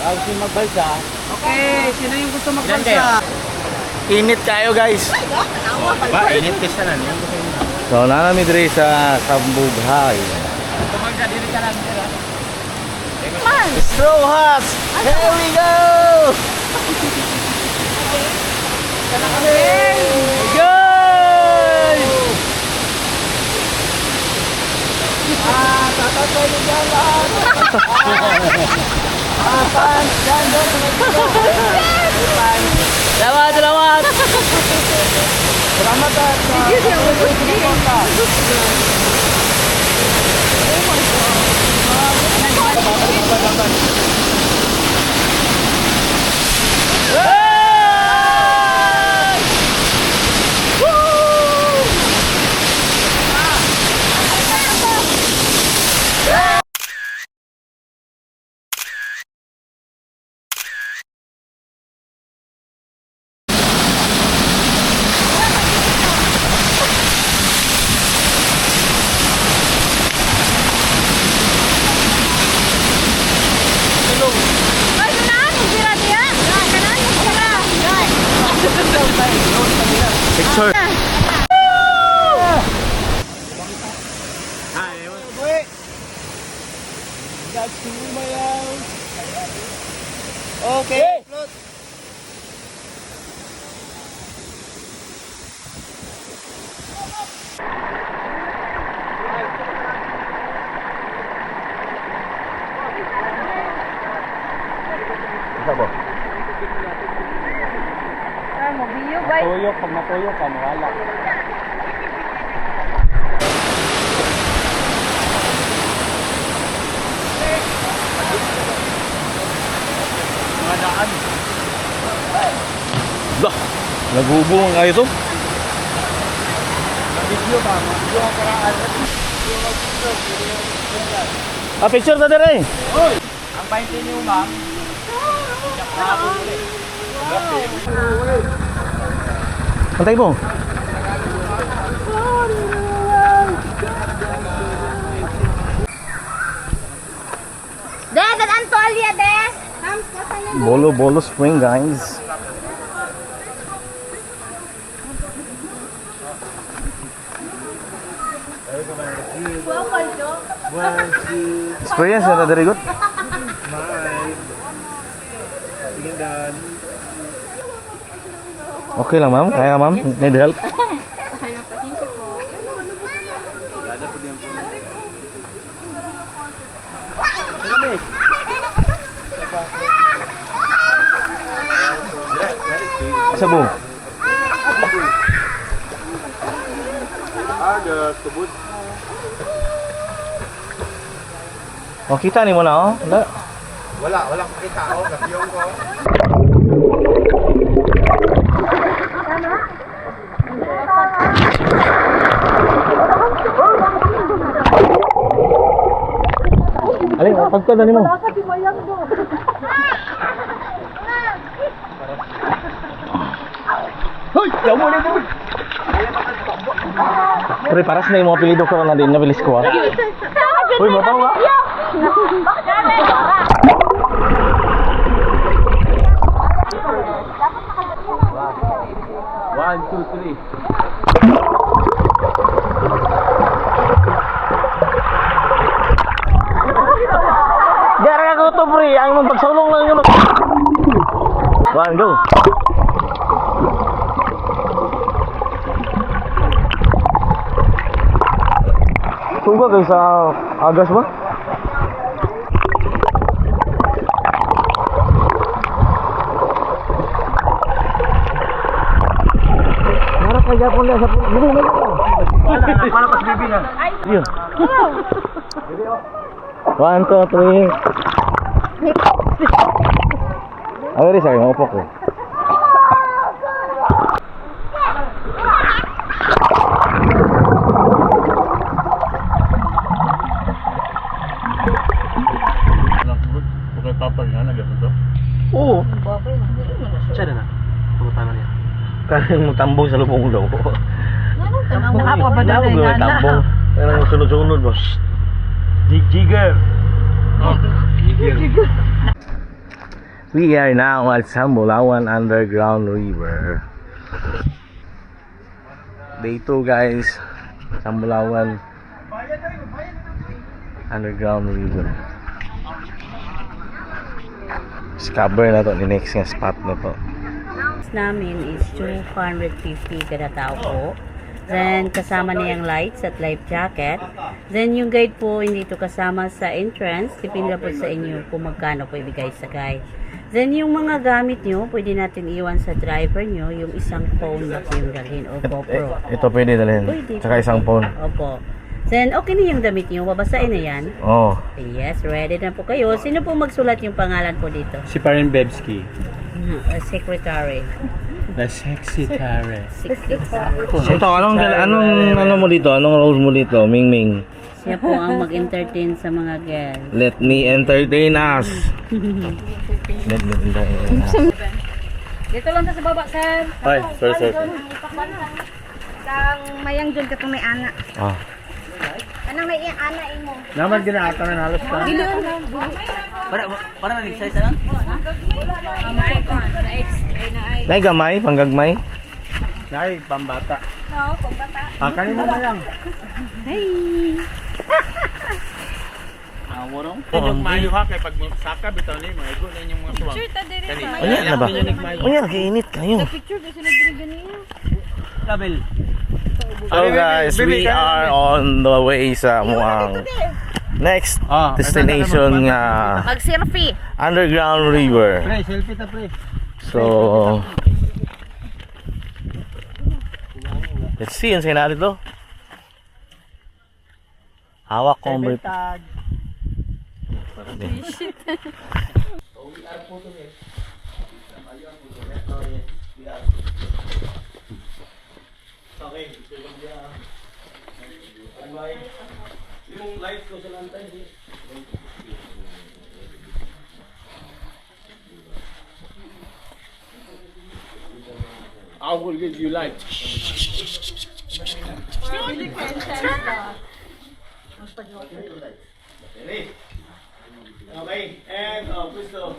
Ako si magbalsa. Okay, sino yung gusto magbalsa? Init kayo guys. Ba, init kasi na niyo. So nanami diri sa Kabughay. Tumagda diri ka lang dira. Straw hats. Here we go. Guys. Tatatoy ni jalan. Pan, jangan Selamat, selamat. Selamat Picture. Okay. Tuyok, pag natuyok ka, mawala. Mga daan. Dah, naghubungan kayo to. Video ba? Video ang karaan. Picture na dire. Ang 20 niyo, ma'am. Pantay mo. Dad, Antolia, de. Bolo Spring guys. Experience na very good. Okay lang ma'am, kaya ma'am, need help. Asa bu? Ada tubod. Oh, kita ni mo na oh. Wala kita ako, kapiyong ko. Alin, pagkada ni mo. Hoy, yaw mo nito. Pre, paras na yung mga apelido ko na din, nabilis ko ah. Uy, mabaw ah. 1, 2, 3. Gara ako to pre, ang mong pagsulong lang yun. 1, go. Suga kayo sa agas ba? Harap ka dyan po lang sa puno. Para pas bibi na. Yun. 1, 2, 3. Awari sa akin, upo ko. Yung tambong sa lubong daw. Tambong apa ba daw Yung nga na? tambong. Yung sunod-sunod ba? Jigger. We are now at Sambulawan Underground River. Day 2 guys. Sambulawan Underground River. Discover na to, the next nga spot na to. Namin is 250 kada tao po. Then, kasama niyang lights at life jacket. Then, yung guide po, hindi ito kasama sa entrance. Depende po sa inyo kung magkano po ibigay sa guide. Then, yung mga gamit nyo, pwede natin iwan sa driver nyo. Yung isang phone na po yung dalhin o GoPro. Ito pwede dalhin. Pwede. Tsaka isang phone. Opo. Then, okay na yung damit nyo. Babasain na yan. Oh. Yes, ready na po kayo. Sino po magsulat yung pangalan po dito? Si Parin Bebski. Secretary. The sexy Tare. Ito, anong mo dito? Anong roles mo dito? Ming Ming. Siya po ang mag-entertain sa mga girls. Let me entertain us. Let me entertain us. Dito lang sa baba, sir. Ay, sir. Kang mayang dyan ka may ana. Ah. Anong may ana imo? Naman ginaka na halos ka. Para nag-exercise lang? Nay gamay, panggagmay. Nay, pambata. Oo, pambata. Kanin mo na lang. Warong. Yung mayo ha kay pag saka bitaw ni maigo na yung mga suwang. Unya na ba? Unya kainit kayo. Label. So guys, we are on the way sa muang next destination nga Mag-selfie. Underground River. Pre, selfie ta pre. So let's see, ang sa'yo natin to. Hawak ko ang brief. I will give you light. Okay, and Cristo.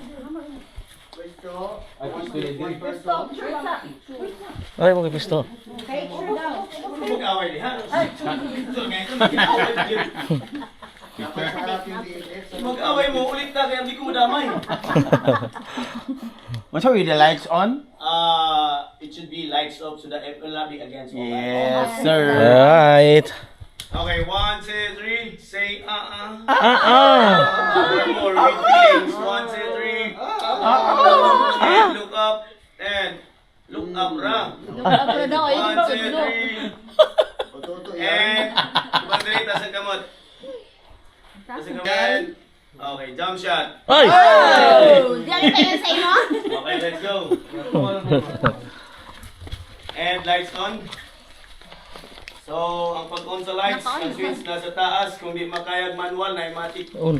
Ay, mga pisto. Mag-away ha. Mag-away mo ulit na kaya hindi ko madamay. What's with the lights on? It should be lights off so that it will not be against all Yes, sir. Right. Okay, 1, 2, 3, say Ah. One more with feelings. 1, 2, 3. And look up. And look up, ra. 1, 2, 3. And bandrita sa kamot. Sa kamot. Okay, jump shot. Ay! Okay, let's go. And lights on. So, ang pag-on sa lights, ang switch nasa taas. Kung di makayag manual, na matic. Uy.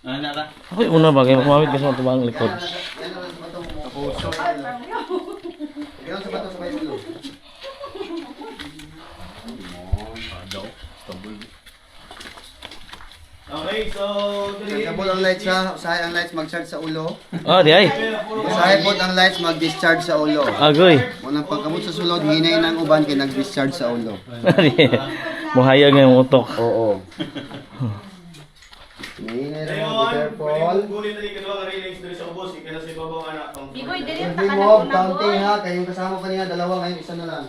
Ano na? Ako yung una bagay, makumawit kasi matubang likod. Okay, so... Sabot ang lights ha. Usahay ang lights mag-charge sa ulo. Oh, di ay. Usahay po ang lights mag-discharge sa ulo. Agoy. Unang pagkamot sa sulod, hinay ng uban kay nag-discharge sa ulo. Muhayag nga yung utok. Oo. Hinay na mo, be careful. Gulit na rin ka relays dito sa ubos. Ika na sa ibabaw anak. Every move, counting ha. Kayong kasama kanina, dalawa ngayon, isa na lang.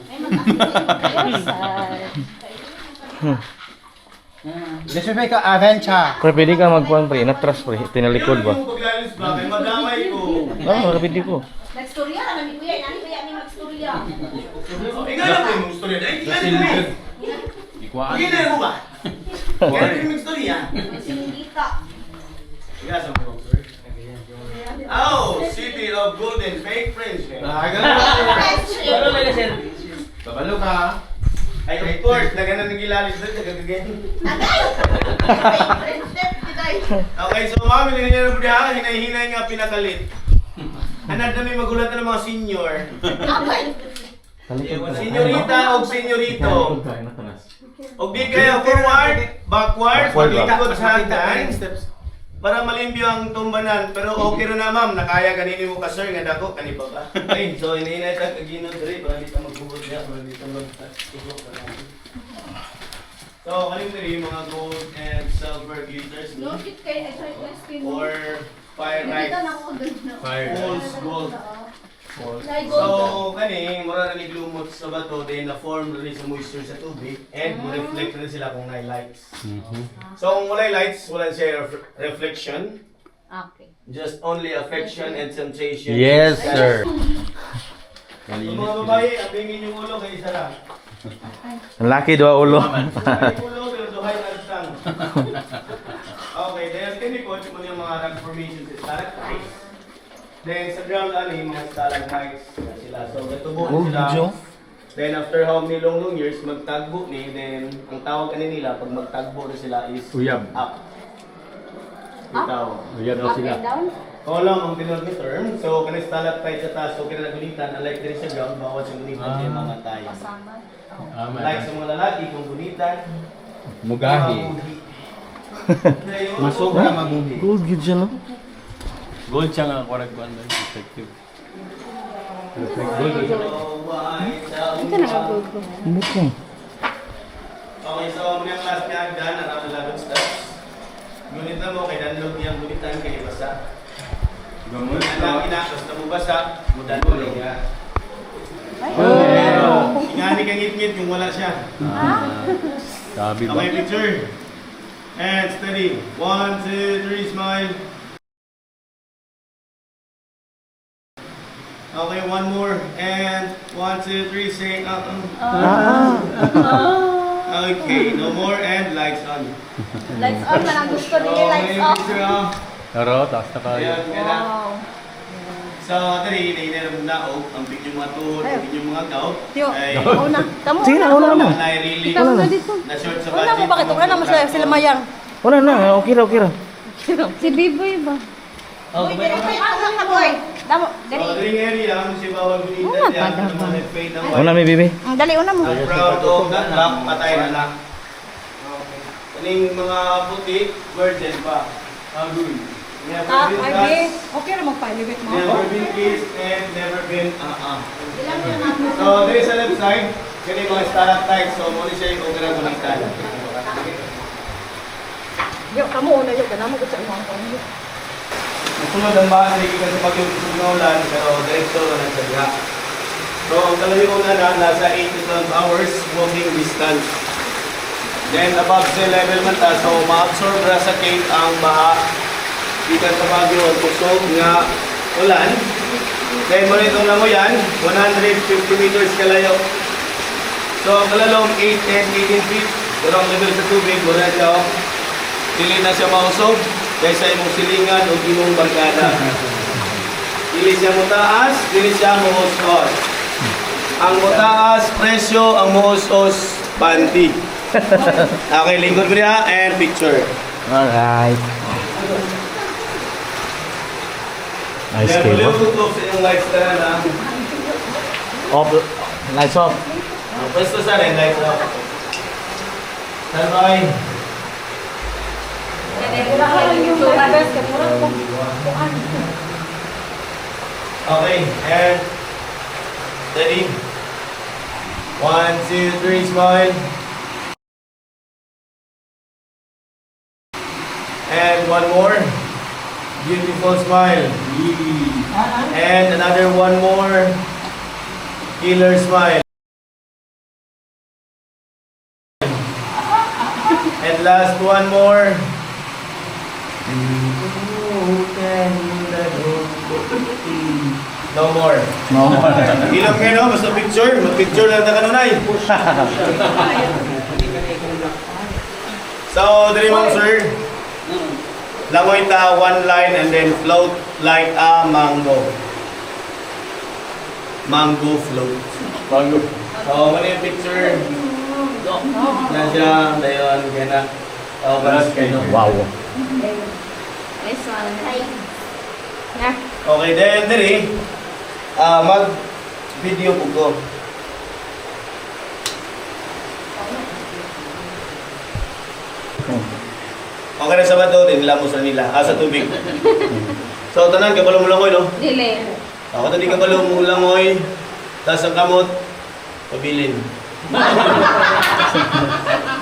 This will make an adventure. Pre, pwede ka magpuan pre, natras pre, tinalikod ba? Kung paglalis ba, kay madamay ko. Oo, nakapindi ko. Nagstorya na kami kuya, nani kaya ni magstorya. Ikaw lang po yung storya. Ay, ikaw Ginay mo ba? Kaya rin yung storya. Sinulita. Ika sa mga story. Oh, City of Golden Fake Friendship. Kabalo ka. Ay, of course, nagana ng gilalis doon, nagagagay. Okay, so mami, nilagyan na po diha, hinay-hinay nga pinakalit. Anak na may magulat na ng mga senior. Senyorita o senyorito. Og di kayo forward, backward, maglikod sa hagdan. Para malimpyo ang tumbanan. Pero okay rin na ma'am, nakaya ganini mo ka sir, nga dako, kani pa ba? Okay, so iniinay ta kaginod diri para di ta magbuhod niya, para di ta magtugok pa natin. So, kanin diri mga gold and silver glitters. Or fire light. False gold. So, kani, mura na niglumot sa bato, then na-form rin sa moisture sa tubig, and mo-reflect rin sila kung may lights. So, kung wala lights, wala siya reflection. Okay. Just only affection and sensation. Yes, sir. Kung mga babae, abingin yung ulo kay isa lang. Ang laki dua ulo. Abingin yung ulo, pero duhay alsang. Okay, then tinikot mo yung mga rock formations sa stalactites. Then sa ground yung mga stalagmites sila. So natubo sila. Then after how many long years magtagbo ni, then ang tawag nila pag magtagbo na sila is Uyab. up. Itaw. Uyab na sila. Oo lang ang tinawag ni term. So kanang stalactite sa taas, so kinagunitan, unlike din sa ground, bawat yung gunitan siya mga tayo. Like sa mga lalaki, kung gunitan, Mugahi. Masobra maguhi. Gold gid siya, no? Gold siya nga korag kuan ba effective. Gold siya. Bukong. Okay, so yung last niya hagdan, narapalagot steps. Gunit na mo, kay danlog niyang gunitan kay basa. Gamon. Ang inakas na mo basa, mudan mo lang niya. Ingani kang ngit-ngit kung wala siya. Sabi ba? Okay, picture. And steady. 1, 2, 3, smile. Okay, one more. And 1, 2, 3, say Okay, no more and lights on. Lights on, man ang gusto nila, lights off. Picture on. Pero taas na kayo. Ayan, kaya na. So, tari, nainira mo na ang picture mga tuhod, picture mga gout. Ay, Una, tamo. Sige na, una na. na really Ikaw na dito. na short sa Una mo, bakit? Una na mo sila mayang. Wala na, okay ra, okay ra. Si Biboy ba? Boy, damo, So, during area, ano si bawal gunitan yan, ang mga fade ng Una may bibi. Dali, una mo. I'm proud of that lock, patay na lock. Okay. Kaning mga puti, virgin pa. Good. Never been touched, Okay na magpa-elevate never been kissed, and never been So, there is a left side, kani mga stalactites, so muna siya yung okay na gunitan. Yo, kamu una yo, kanamo ko sa imong ko. Nasunod ang bahan, hindi kasi pag-iusog na ulan, pero diretso na lang sa diha. So, ang talagang una na, nasa 8 to 12 hours walking distance. Then, above sea level man ta, so ma-absorb na sa cave ang baha. Ikan sa Baguio, ang kusog nga ulan. Then, monitor na mo yan, 150 meters kalayo. So, ang kalalong 8 and 18 feet, pero ang level sa tubig, wala siya, dili na siya mausog. Kaysa imong silingan o imong barkada. Dili siya mo taas, dili siya mo os-os. Ang mo taas, presyo, ang mo os-os, panty. Okay, lingkod ko niya and picture. Alright. Nice Then, cable. tutok sa inyong lights na na. Off. Lights off. Pwesto sa rin, lights off. Bye-bye. Okay, and steady. 1, 2, 3, smile. And one more. Beautiful smile. And another one more. Killer smile. And last one more. No more. No. Ilang kayo no? Basta picture. Mag-picture lang na kanunay. So, dali mo sir. Langoy ta one line and then float like a mango. Mango float. Mango. So, mali yung picture. Na siya, dayon, kaya na. Oh, balas kayo. Wow. Nice one. Yeah. Okay, then diri mag-video po ko. Okay na sa bato, din lamos na nila. Sa tubig. So, tanan, kabalo mo langoy, no? Dili. Ako tadi kabalo mo langoy. Tapos ang kamot, pabilin.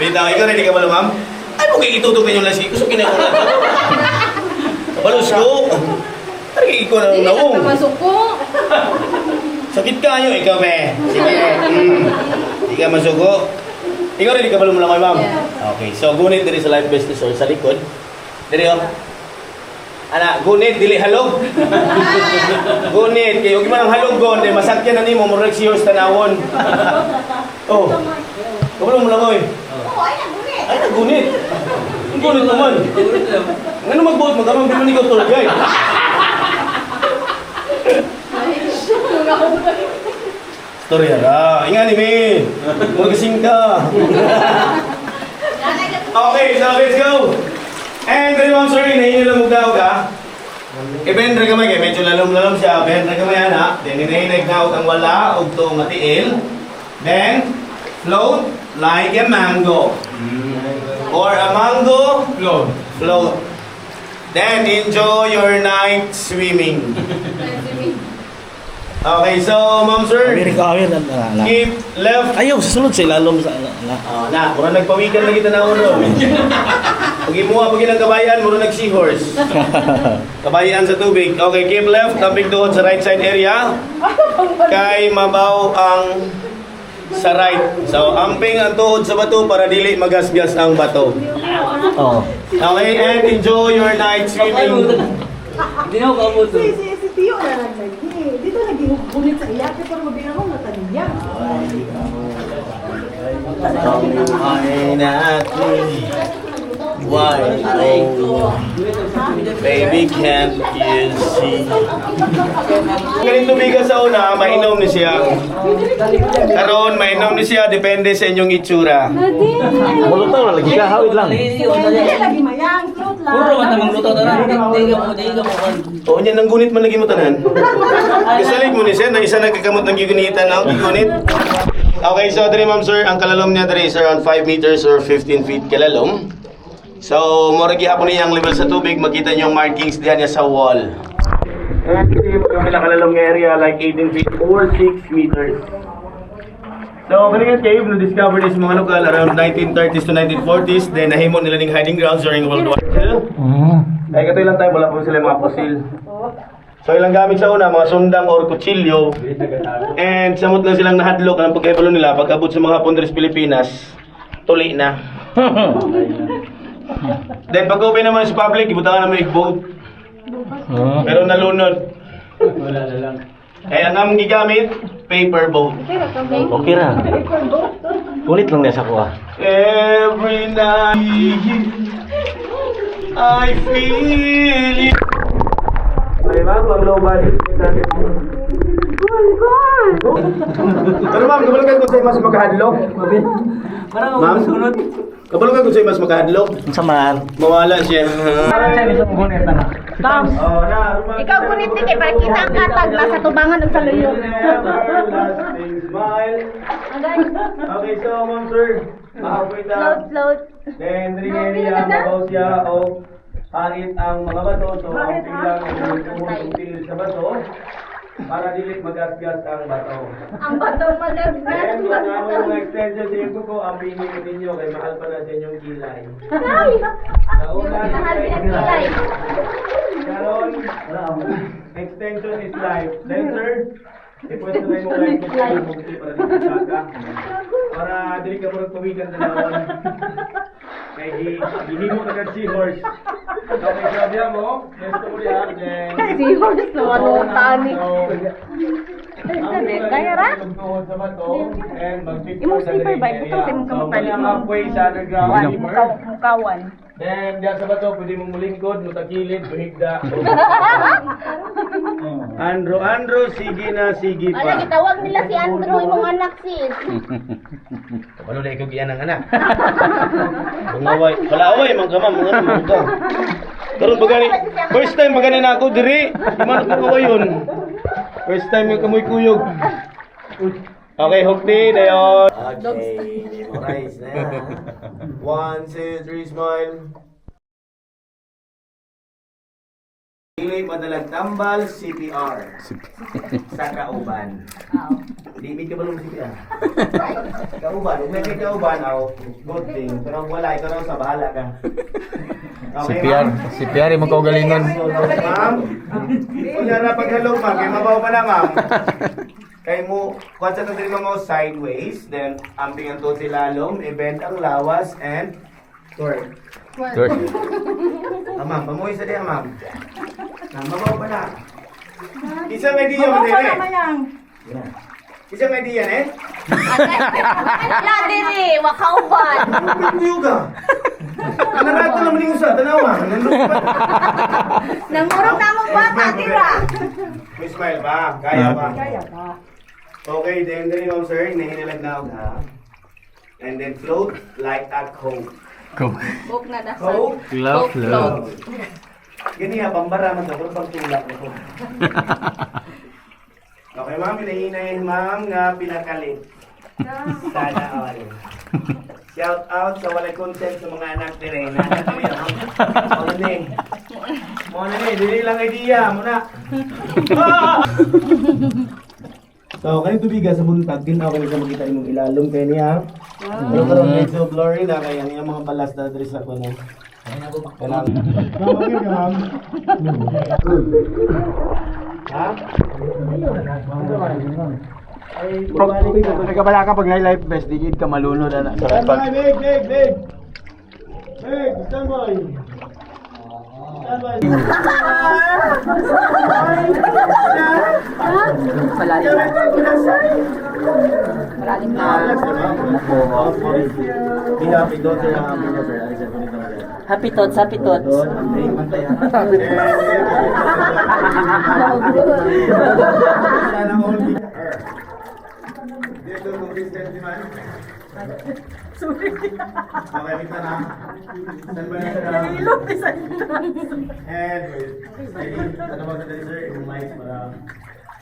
Bitaw, ikaw na di kabalo, ma'am? Ay, mo kikitutok na yung lasi. Gusto kinaunan. Kabalos ko. Ay, ikaw na naong. Masuko. Sakit ka nyo, ikaw, be. Sige. Hindi ka masuko. Ikaw rin, di kabalo mo langoy, ma'am? Okay, so gunit diri sa life business or sa likod. Diri, oh. Ana, gunit, dili halog. Gunit, kayo man ang halog gon, di masakyan na nimo, murag siyos tanawon. Oh. Kabalo mo langoy. Oo, ay nagunit. Ay, nagunit. Ang gunit naman. Ano magbuot mo? Kamang di mo ikaw tour guide. Story na. Inga ni Min. Magasin ka. Okay, so let's go. And then I'm sorry, nahingi lang mugdaw ka. Ibendre ka may, medyo lalom-lalom siya. Ibendre ka may anak. Then hinahinag na ang wala, ug to matiil. Then, float like a mango. Or a mango, float. Then, enjoy your night swimming. Okay, so, ma'am sir, Awir na. keep left. Ayaw, susunod sa ilalom sa Mura nagpawikan na kita na uno. Pag imuha, pag ilang kabayan, mura nag-seahorse. Kabayan sa tubig. Okay, keep left, tapik doon sa right side area. Kay mabaw ang sa right. So, amping ang tuhod sa bato para dili magasgas ang bato. Oo. Okay, and enjoy your night swimming. Hindi na ako kaabot. Si Tio na naglagi. Dito nag-iugunit sa iyak. Pero mabira mo nataniyak. Ay natin. Why? Oh, baby, can't you see? Ganito bigas sa una, mainom ni siya. Karon, mainom ni siya, depende sa inyong itsura. Malutaw na lagi ka, hawid lang. Hindi lagi mayang. Float lang. Puro man tamang luto na. Hindi ka mo. O, niya, nang gunit man lagi mo tanan. Kasalig mo ni siya, na isa nagkakamot ng gigunitan na, gigunit. Okay, so dali ma'am sir, ang kalalom niya dali is around 5 meters or 15 feet kalalom. So, moragi hapon niya ang level sa tubig, makita niyo yung markings diyan niya sa wall. And kasi kami nakalalong area like 18 feet or 6 meters. So, kanina cave, na-discover this mga lokal around 1930s to 1940s. Then, nahimo nila ng hiding grounds during World War II. Kaya katoy lang tayo, wala po sila mga fosil. So, ilang gamit sa una, mga sundang or kutsilyo. And, samot lang silang nahadlok ng pagkaibalo nila. Pag abot sa mga Pondres, Pilipinas, tuli na. Then, pag open naman sa public, ibutangan naman yung boat. Pero nalunod. Wala na lang. Kaya ang among gigamit, paper boat. Okay ra. Kulit lang niya sa kuha. Every night, I feel it. Ay, ma'am, ang low body. Pero ma'am, kabalagan ko sa'yo mas makahadlok. Ma'am, kabalagan ko sa'yo mas makahadlok. Unsa man? Mawala siya. Ikaw gunit din kay para kita ang katag nasa tubangan ug sa luyo. Okay, so ma'am sir, makapwit Float. Then, diri area, mabaw siya o harit ang mga bato. So, ang tinglang ang tingil sa bato para dili magasgas ang bato. Ang bato magasgas. And kung ano yung extension sa yung kuko, ang pinili ko ninyo kay mahal pa na sa inyong kilay. Ay! Nauna, Mahal din ang kilay. Karon, extension is life. Then sir, ipwesto na yung life extension para dito sa saka. Para dili ka murag tuwigan sa naon. Kaya hihimo ka kag seahorse. Okay, sabi mo, next mo yan, then... Seahorse na ano tani. Kaya ra? Magtuhod sa bato, and mag-fit Imong slipper ba? Butang sa imong kamot So, halfway sa underground. Mukawan. Then, diyan sa bato, pwede mong mulingkod, mutakilid, muhigda. Andro, sige na, sige pa. Ala, gitawag nila si Andrew, imong anak sis. Ano na ikaw giyan ang anak? Mangaway. Palaway, mangkamam, mga ka. Karon bagani, first time bagani na ako diri. Iman ko mangaway yun. First time yung kamoy kuyog. Okay, hukti, dayon. Okay, memorize na. 1, 2, 3, smile. Dili madalag tambal, CPR. Sa kauban. Limit ka ba ng CPR? Kauban, kung may kauban, good thing. Pero wala, ito lang sa bahala ka. Okay, CPR mo kaugalingon. ma'am? Kunyara paghalong ma'am, kaya mabaw pa na ma'am. Kaya mo, kung sa tadiri mo sideways, then amping ang tote lalom, event ang lawas, and twerk. Ma'am, pamuhay sa diya ma'am. Mabaw pa na. Isang idea mo din eh. Isang idea eh. Ala, diri, wakauban. Kuyo ka. Ano nato lang maling usa, tanawa. Nangurog na mong bata, tira. May smile ba? Kaya ba? Okay, then ma'am sir, hinahilalag na ako ha. And then float like a coke. Buk na dasal. Coke? Float. Gani ha, pambara man ako, pang tulak ako. Okay ma'am, hinahinayin ma'am nga pinakalit. Sana all. Shout out sa walay content sa mga anak dire. Muna ni, dili lang idea, muna. So, kayo tubiga sa buntag, din ako na makita imong ilalom kayo niya. Pero karon medyo blurry na kaya niya mga balas na dress ako na. Kanang. Ha? Nagkabala ka pag life best, digid ka malunod na sa Standby, big! Big, standby! Standby! Malalim na. Happy daughter ang amin niya, sir. Alexander, kunito na rin. Happy thoughts, happy thoughts. Sana all be her. Dito consistency man. Sorry. Okay, kita na. Stand by na sila. And wait. Steady. Ano ba sa sir? Yung lights para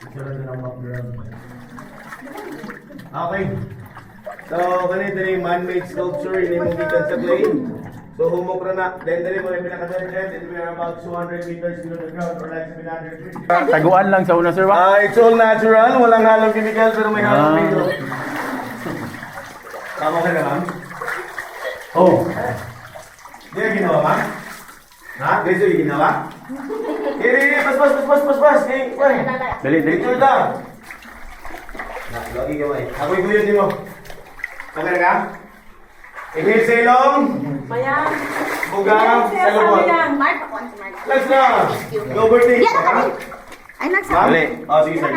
isura na ng background. Okay. So, ganito rin man-made sculpture. Hindi mo gikan sa clay. So, humok na na. Then, dali mo na pinaka-direct. It will be about 200 meters below the ground or like 700 feet. Taguan lang sa una, sir. It's all natural. Walang halong chemical pero may halong video. Tama ka na, ma'am? Oh. Di ka ginawa, ma'am? Ha? Ganito yung ginawa? Hindi. Pas. Dali. Picture daw. Lagi ka mo eh. Ako'y guyod din mo. Okay na ka? Inhale sa ilong. Mayang. Bugang sa lubot. Let's na. Go birthday. Ay, nagsabi. Ma'am? Oh, sige sir.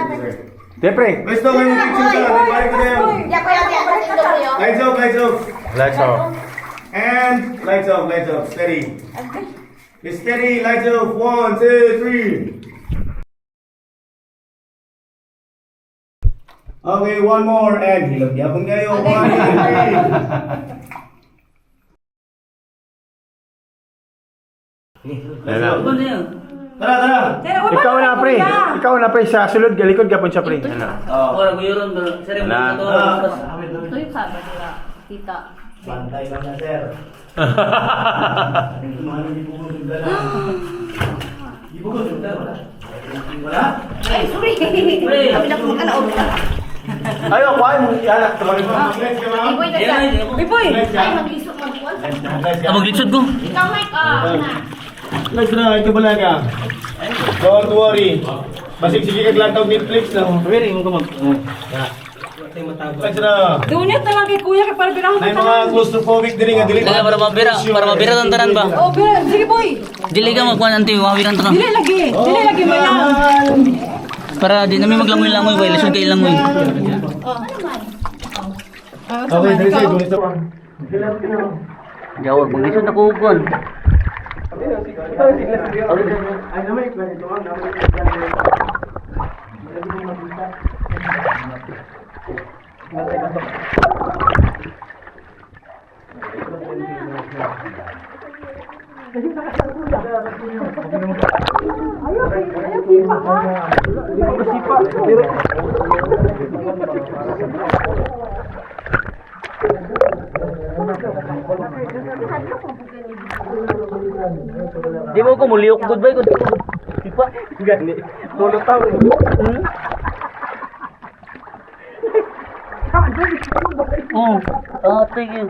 Siyempre. Gusto ko yung picture ka. Balik ko na yun. Lights off. And lights off. Steady. Steady, lights off. 1, 2, 3. Okay, one more. And hilog yapon kayo. 1, 2, 3. Tara. Ikaw na pre sa sulod galikod gapon siya pre. Ora guyoron do. Sir, mo to. Tuyo ka ba dira? Tita. Bantay lang na, sir. Wala? Ay, sorry. Kami na po ka Ayo, kuhay mo. Yan, tumagin mo. Iboy na siya. Iboy! Ay, maglisod magkuhan. Maglitsod ko. Ikaw, Mike, Let's try, kabala ka. Don't worry. Basig sige kag lantaw Netflix na. Very mo ko mag. Let's try. Dunit na lang kay kuya kay para birang May mga claustrophobic din nga dili. Para mabira ang tanan ba? Oh, pero sige boy. Dili ka magkuan anti wawiran to. Dili lagi mayang. Para di namin maglangoy-langoy ba ilasyon kay langoy. Okay, dali say, dali sa. Jawag, mag-isod na kugon. Di mo ko muliyok goodbye ko. Pipa. Gani. Tulog tao. Thank you.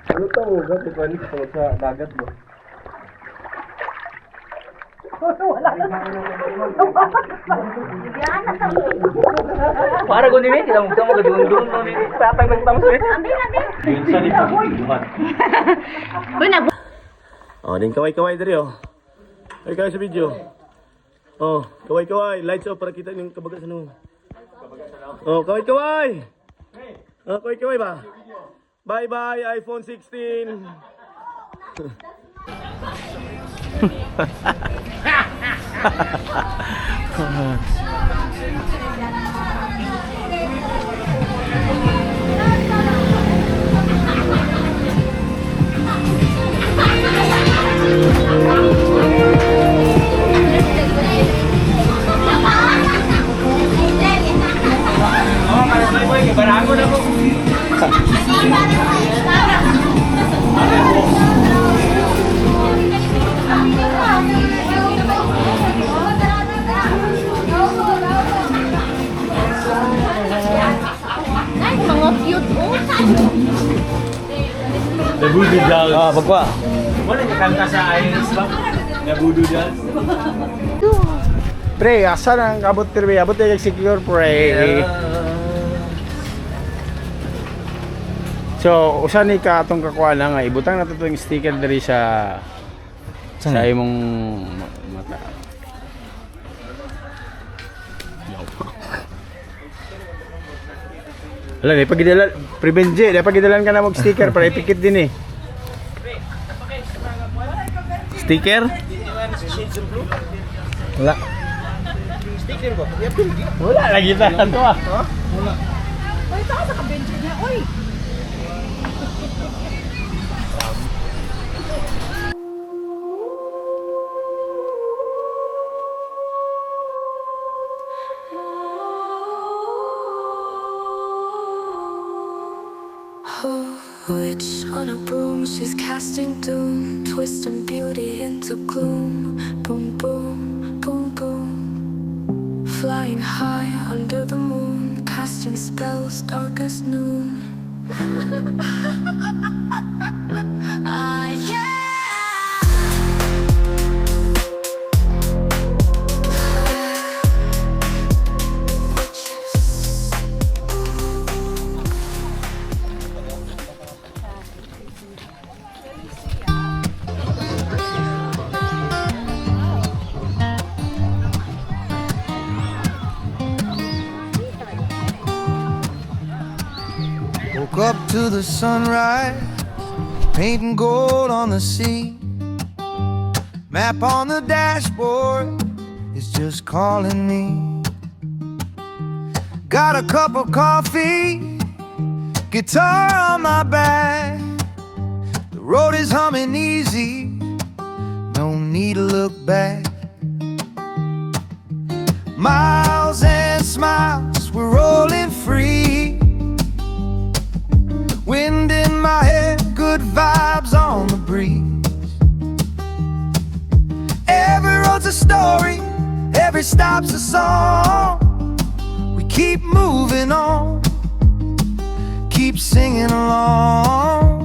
Ano tao ga ko sa dagat mo? Para ko ni kita mo gadung-dung no ni patay ng tamso eh. Minsan ito. Uy, Oh, din kaway-kaway diri oh. Ay kayo sa video. Oh, kaway-kaway, lights off para kita yung kabaga sa nung. Oh, kaway-kaway. Oh, kaway-kaway ba? Bye-bye iPhone 16. Nabudu dyan. Ah, bagwa. Wala niya kanta sa IELTS ba? Nabudu dyan. Pre, asa nang abot tirbe? Abot kay secure pre. So, usa ni ka atong kakuha na nga ibutang nato tong sticker diri sa imong mata. Wala, di pagidalan, Prebenje, di pagidalan ka na mag sticker para ipikit din eh. Sticker? Wala. Sticker ko? Wala lagi ta to ah. Wala. Ay, saan sa kabench niya? Uy! Witch on a broom, she's casting doom, twisting beauty into gloom. Boom, boom, boom, boom. Flying high under the moon, casting spells dark as noon. Yeah. Woke up to the sunrise, painting gold on the sea. Map on the dashboard is just calling me. Got a cup of coffee, guitar on my back. The road is humming easy, no need to look back. Miles and smiles, we're rolling free. Wind in my hair, good vibes on the breeze. Every road's a story, every stop's a song. We keep moving on, keep singing along.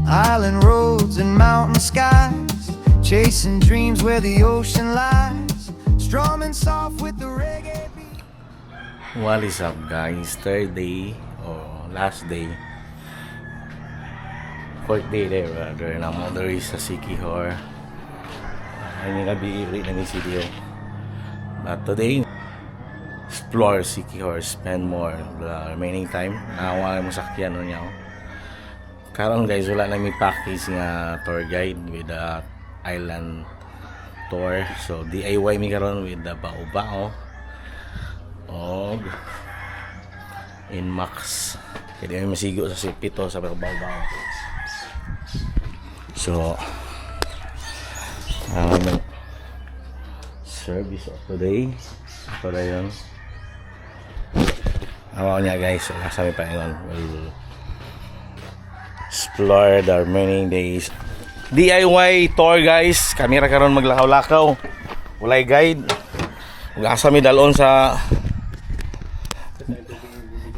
Island roads and mountain skies, chasing dreams where the ocean lies, strumming soft with the reggae beat. What is up guys? Third day or last day fourth day there, brother. Na mo diri sa Siquijor. Ay nagabi uli na ni video. But today, explore Siquijor, spend more the remaining time. Nawa mo sakyan no niya. Karon guys, wala na mi package nga tour guide with the island tour. So DIY mi karon with the bao-bao og Inmax. Kaya may masigo sa sipito sa bao-bao. So service of today. Ito na yun. Awa niya guys. Wala sa pa yun. We'll explore the remaining days. DIY tour guys. Kamera karon maglakaw-lakaw. Walay guide. Ugasa mi dalon sa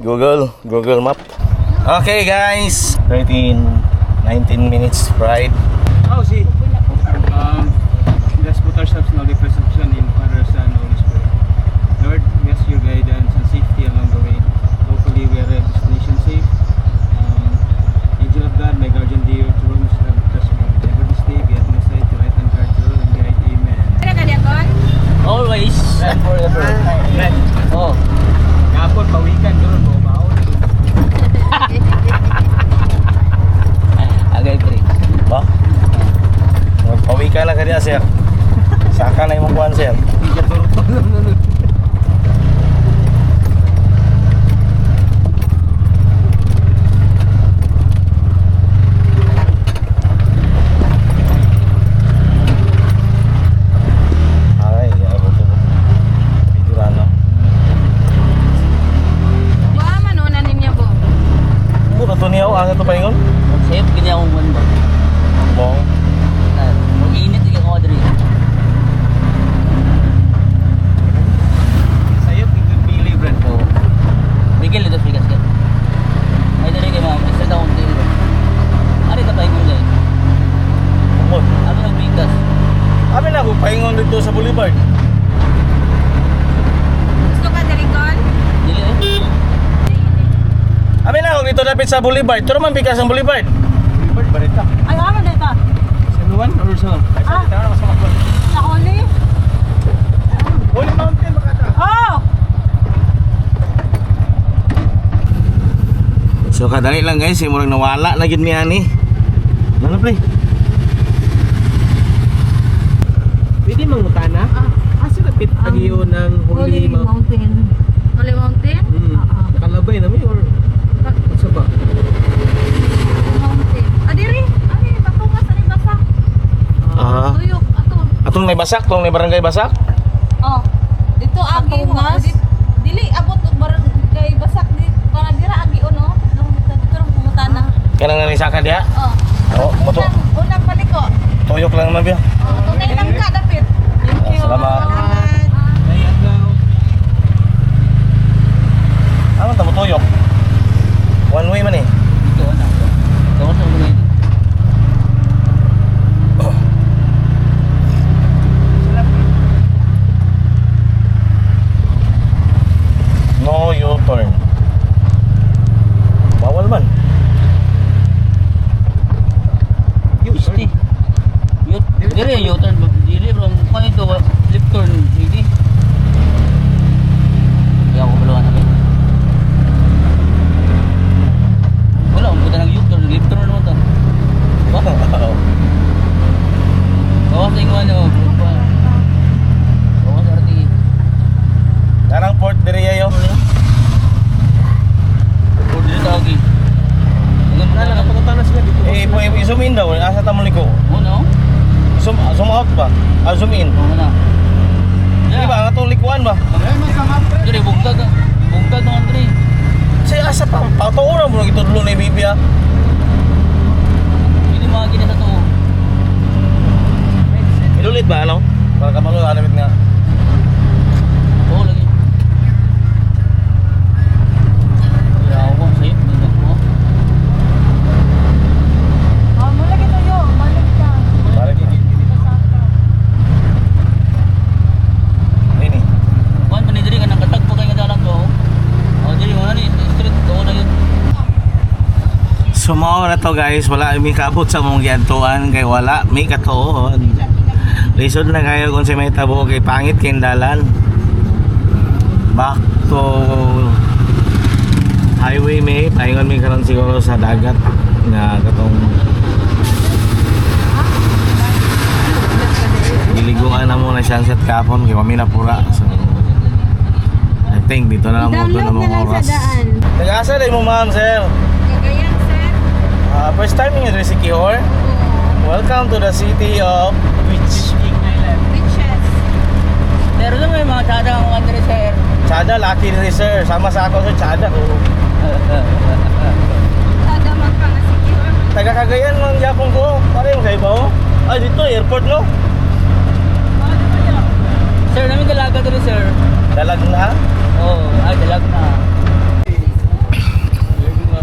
Google Map. Okay guys. 19 minutes ride. Oh, see. Let's put ourselves in the presumption in Father, Son, Holy Spirit. Lord, we ask your guidance and safety along the way. Hopefully, we are at destination safe. Angel of God, my guardian dear, to whom you have trust me. Never this day, be at my side, to right hand guard, to rule and guide. Amen. Always and forever. Amen. Oh. Kapon, pawikan, doon, bumaon. Agay pre. Ba? Magpawi ka lang kanya sir. Saka na yung kuhan sir. Ay, ako to. Pituran no. Wa manunan ninyo po. Mura to niyaw ang ito paingon. Safe kanya akong mundo. Mo. Mag-init yung ako diri. Sa'yo, pili, Brad. Oh. Bigil dito bigas ka. Ay diri kay ma'am, isa daw dito. Ari ta paingon dai. Mo. Ano nang bigas? Amin ako paingon dito sa Boulevard. Gusto ka dalikon? Dili eh. Amin ako dito dapat sa Boulevard. Pero man bigas ang Boulevard. Bird, barita. Ay, ano dito? Sa Luan or sa? Ay, sa kita na sa Makwan. Nakuli? Holy Mountain, makata. Oh! So kadali lang guys, yung murag nawala na gid mi ani. Ano pre? Pwede mangutana? Asa na pit pagiyo ng Holy Mountain? Mountain. Holy Mountain? Nakalabay na mi or sa ba? Mountain. Adiri, ani batungas ani basak. Ah. Tuyok ato. Atong may basak, tong may barangay basak. Oh. Dito agi mas. Dili abot og barangay basak di para dira agi uno. Nung dito pumutana. Kanang nanisaka diha. Oh. Oh, moto. Unang paliko. Tuyok lang naman biya. Oh, tunay lang ka dapit. Thank you. Salamat. Ay, adlaw. Ano tamo tuyok? One way man eh. Dito na. Tawo sa mga. No U-turn. Bawal man. Yusti. Yut. Diri yung turn. Diri from kung ito left turn. Diri. Kaya ako baluan na. Wala, kung puta ng U-turn. Left turn naman to. Diba? Bawas sa ingon o. Bawas sa RT. Karang port diri ayo. Or diri tawag eh. Nala, kapunta na sila dito. Eh, i-zoom in daw. Asa tamo liko? Ano? Zoom out ba? Ah, zoom in. Oo na. Di ba? Ang atong likuan ba? Diri, bungkag. Bungkag ng Andre. Kasi asa pa? Patuon mo ito dulo na ibibya. Hindi mga gina sa to. Ilulit ba ano? Para kapalo hanapit nga. Oo, lagi. Kaya ako, sa'yo. Dito ako. Oh, mula kito yun. Balik ka. Balik ka. Ini. Kuhan pa ni Diri ka nang katag pa kayo nga dalang ko. O, Diri, mga ni, street, doon na yun. So So mao na to guys, wala mi kaabot sa mong giadtuan kay wala mi katuon. Lisod na kayo kung si may tabo kay pangit kay dalan. Back to highway may paingon mi karon siguro sa dagat nga katong giliguan na mo na sunset kapon kay kami na pura. So I think dito na lang mo na mga oras. Taga-asa din mo ma'am sir. Cagayan, sir. First time in Sikihor. Welcome to the city of Witches. Pero na may mga tada ang mga diri, sir. Chada, lucky rin sir. Sama sa ako sa Chada. Sada magpangasikihor. Taga Cagayan mang yapon ko. Pare yung sa iba oh. Ay dito airport no. Sir, namin dalaga diri, sir. Dalag na. Oo, ay dalag na.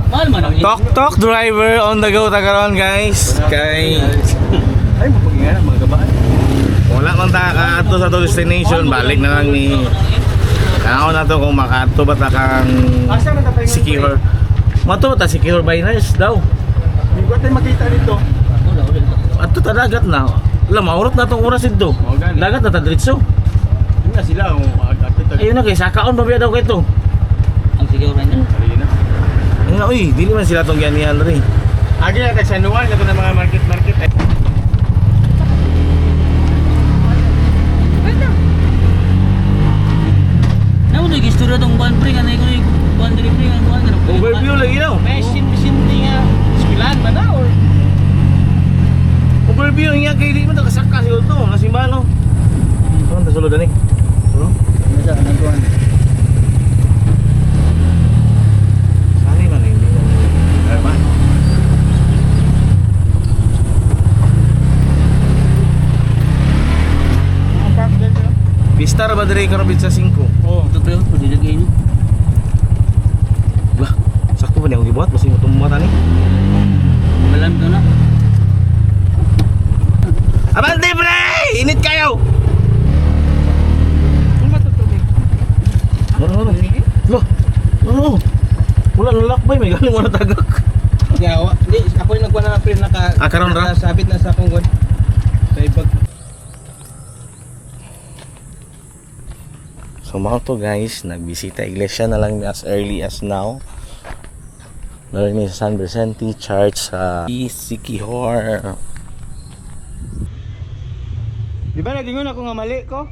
Mahal man ang Tok driver on the go tagaron guys. Kay Ay, mapagingana, mga gabaan. wala man ta kaato sa to destination, balik na lang ni. Kao na to kung makaato ba ta kang Sikihor. Mato ta Sikihor Biners daw. Hindi ko tayo makita dito. Ato ta dagat na. Wala maurot na tong oras dito. Dagat na ta diretso. Yun nga sila, Ayun na kay sakaon ba daw kay to. ang sigaw rin niya. Halina. Nga uy, dili man sila tong ganihan rin. Agi na tayo sa Nuwan, ito na mga market. Namu to gistura tong buwan pre kanay ko ni buwan diri pre ang buwan kana. Overview lagi daw. Mesin nga, sipilan ba na or? Overview niya kay di man ta kasaka siguro to, nasimano. Ano ta sulod ani? Sulo? Nasa nang buwan. Sani man hindi. Ay ba? Vista ra ba dire karabit sa 5? Oo. Ito pre ko dilagay ni. Lah, sakto ba niya gibuhat basi mo tumata ni? Malam to na. Abante pre! Init kayo! Ano ba ito tubig? Ano? Lo. Ano? Wala nalakbay may galing wala tagak. Yawa. Hindi, ako yung nagkuha na pre Karon ra. sabit na sa akong god. Sa ibag. So mga to guys, nagbisita iglesia na lang as early as now. Narinig sa San Vicente Church sa Sikihor. Di ba nagingon ako nga mali ko?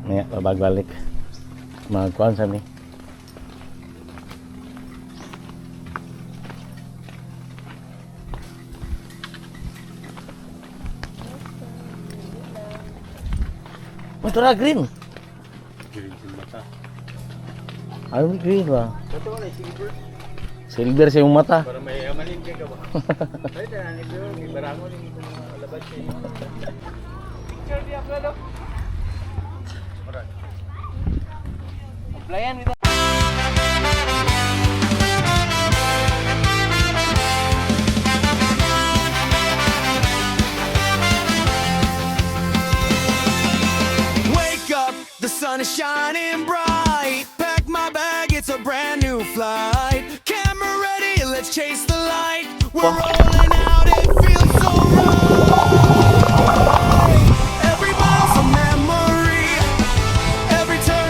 Ngayon, bagbalik. Magkuhan sa mi. Ito na green. Green sa mata. Ano green ba? Ito wala silver. Silver sa iyong mata. Para may amalin ka ba? Ay, tanan ito yung barangon yung labas sa iyo. Picture di upload oh. Applyan dito. Wake up, the sun is shining bright. Pack my bag, it's a brand new flight. Camera ready, let's chase the light. We're rolling out, it feels so right. Every mile's a memory. Every turn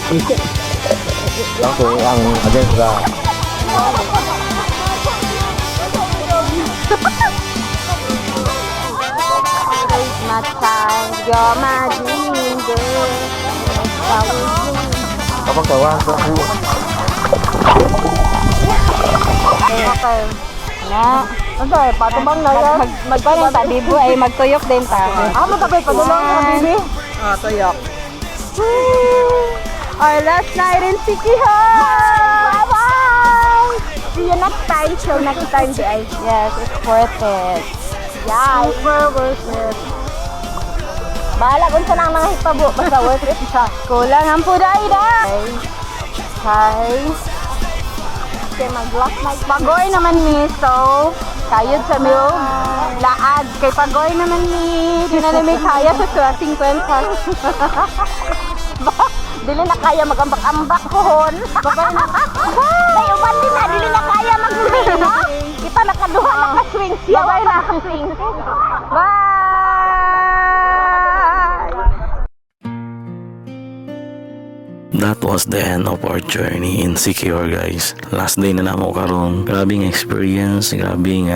Ako ang agenda. My time, you're my dream girl. Kapag tawa ko. Okay. Na. Okay, patubang na yan. Magpanin ta, bibo ay magtuyok din ta. Magkabay pa doon ang baby. Tuyok. Our last night in Sikihor! Bye-bye! See you next time. Till next time, guys. Yes, it's worth it. Yeah, super worth it. Bahala kung saan ang mga hitabo. Basta worth it siya. Kulang ang puday-day. Okay. Okay, mag-last night. Pagoy naman ni. So, kayod sa milk. Laad. Kay pagoy naman ni. Di na may kaya sa sweating kwenta. Dili na kaya magambak-ambak pohon. Day uban din na dili na kaya mag-swing, no? Kita nakaduha naka-swing siya. Bye naka-swing. Bye. That was the end of our journey in Sikihor, guys. Last day na namo karon. Grabing experience, grabing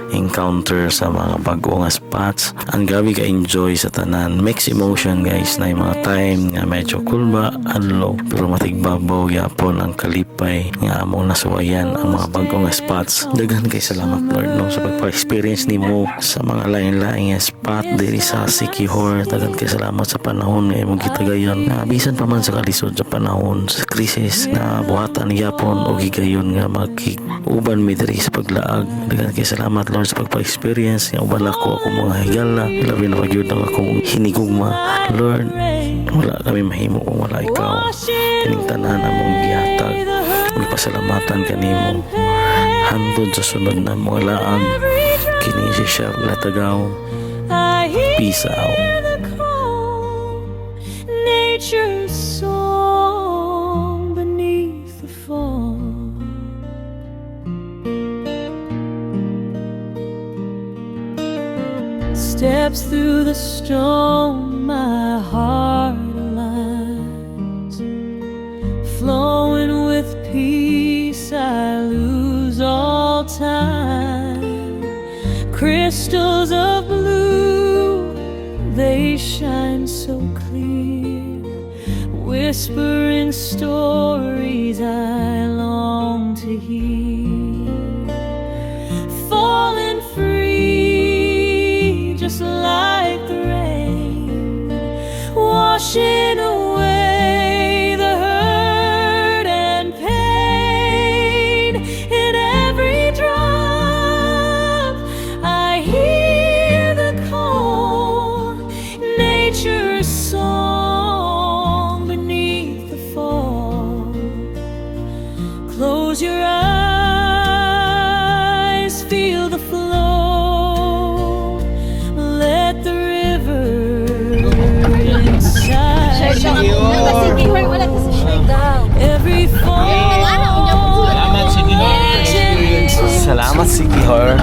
encounter sa mga bago nga spots. Ang grabe ka enjoy sa tanan. Mixed emotion, guys, na yung mga time nga medyo kulba, adlaw, pero matigbabaw yapon ang kalipay nga among nasuwayan ang mga bago nga spots. Daghan kay salamat, Lord, no, sa pagpa-experience nimo sa mga lain-laing nga spot diri sa Sikihor. Daghan kay salamat sa panahon nga imong gitagayon. Na bisan pa man sa kalisod sa panahon sa krisis na buhatan yapon o gigayon nga mag-uban mi diri sa paglaag. Daghan kay salamat, Lord, sa pagpa-experience nga uban ako mga higala. Labi na pagyud ang akong hinigugma. Lord, wala kami mahimo kung wala ikaw. Kining tanan among gihatag. Pasalamatan kanimo. Hantod sa sunod na mga laag. Kini siya latagaw. Peace out. Nature's song beneath the fall. Steps through the storm, my heart aligns. Flowing with peace, I lose all time. Crystals of blue, they shine so clear. Whispering stories I long to hear. Falling free, just like the rain, washing away the hurt and pain. In every drop, I hear the call, nature's song beneath the fall. Close your eyes, feel the flow. Let the river inside you. Every fall. Salamat, Sikihor.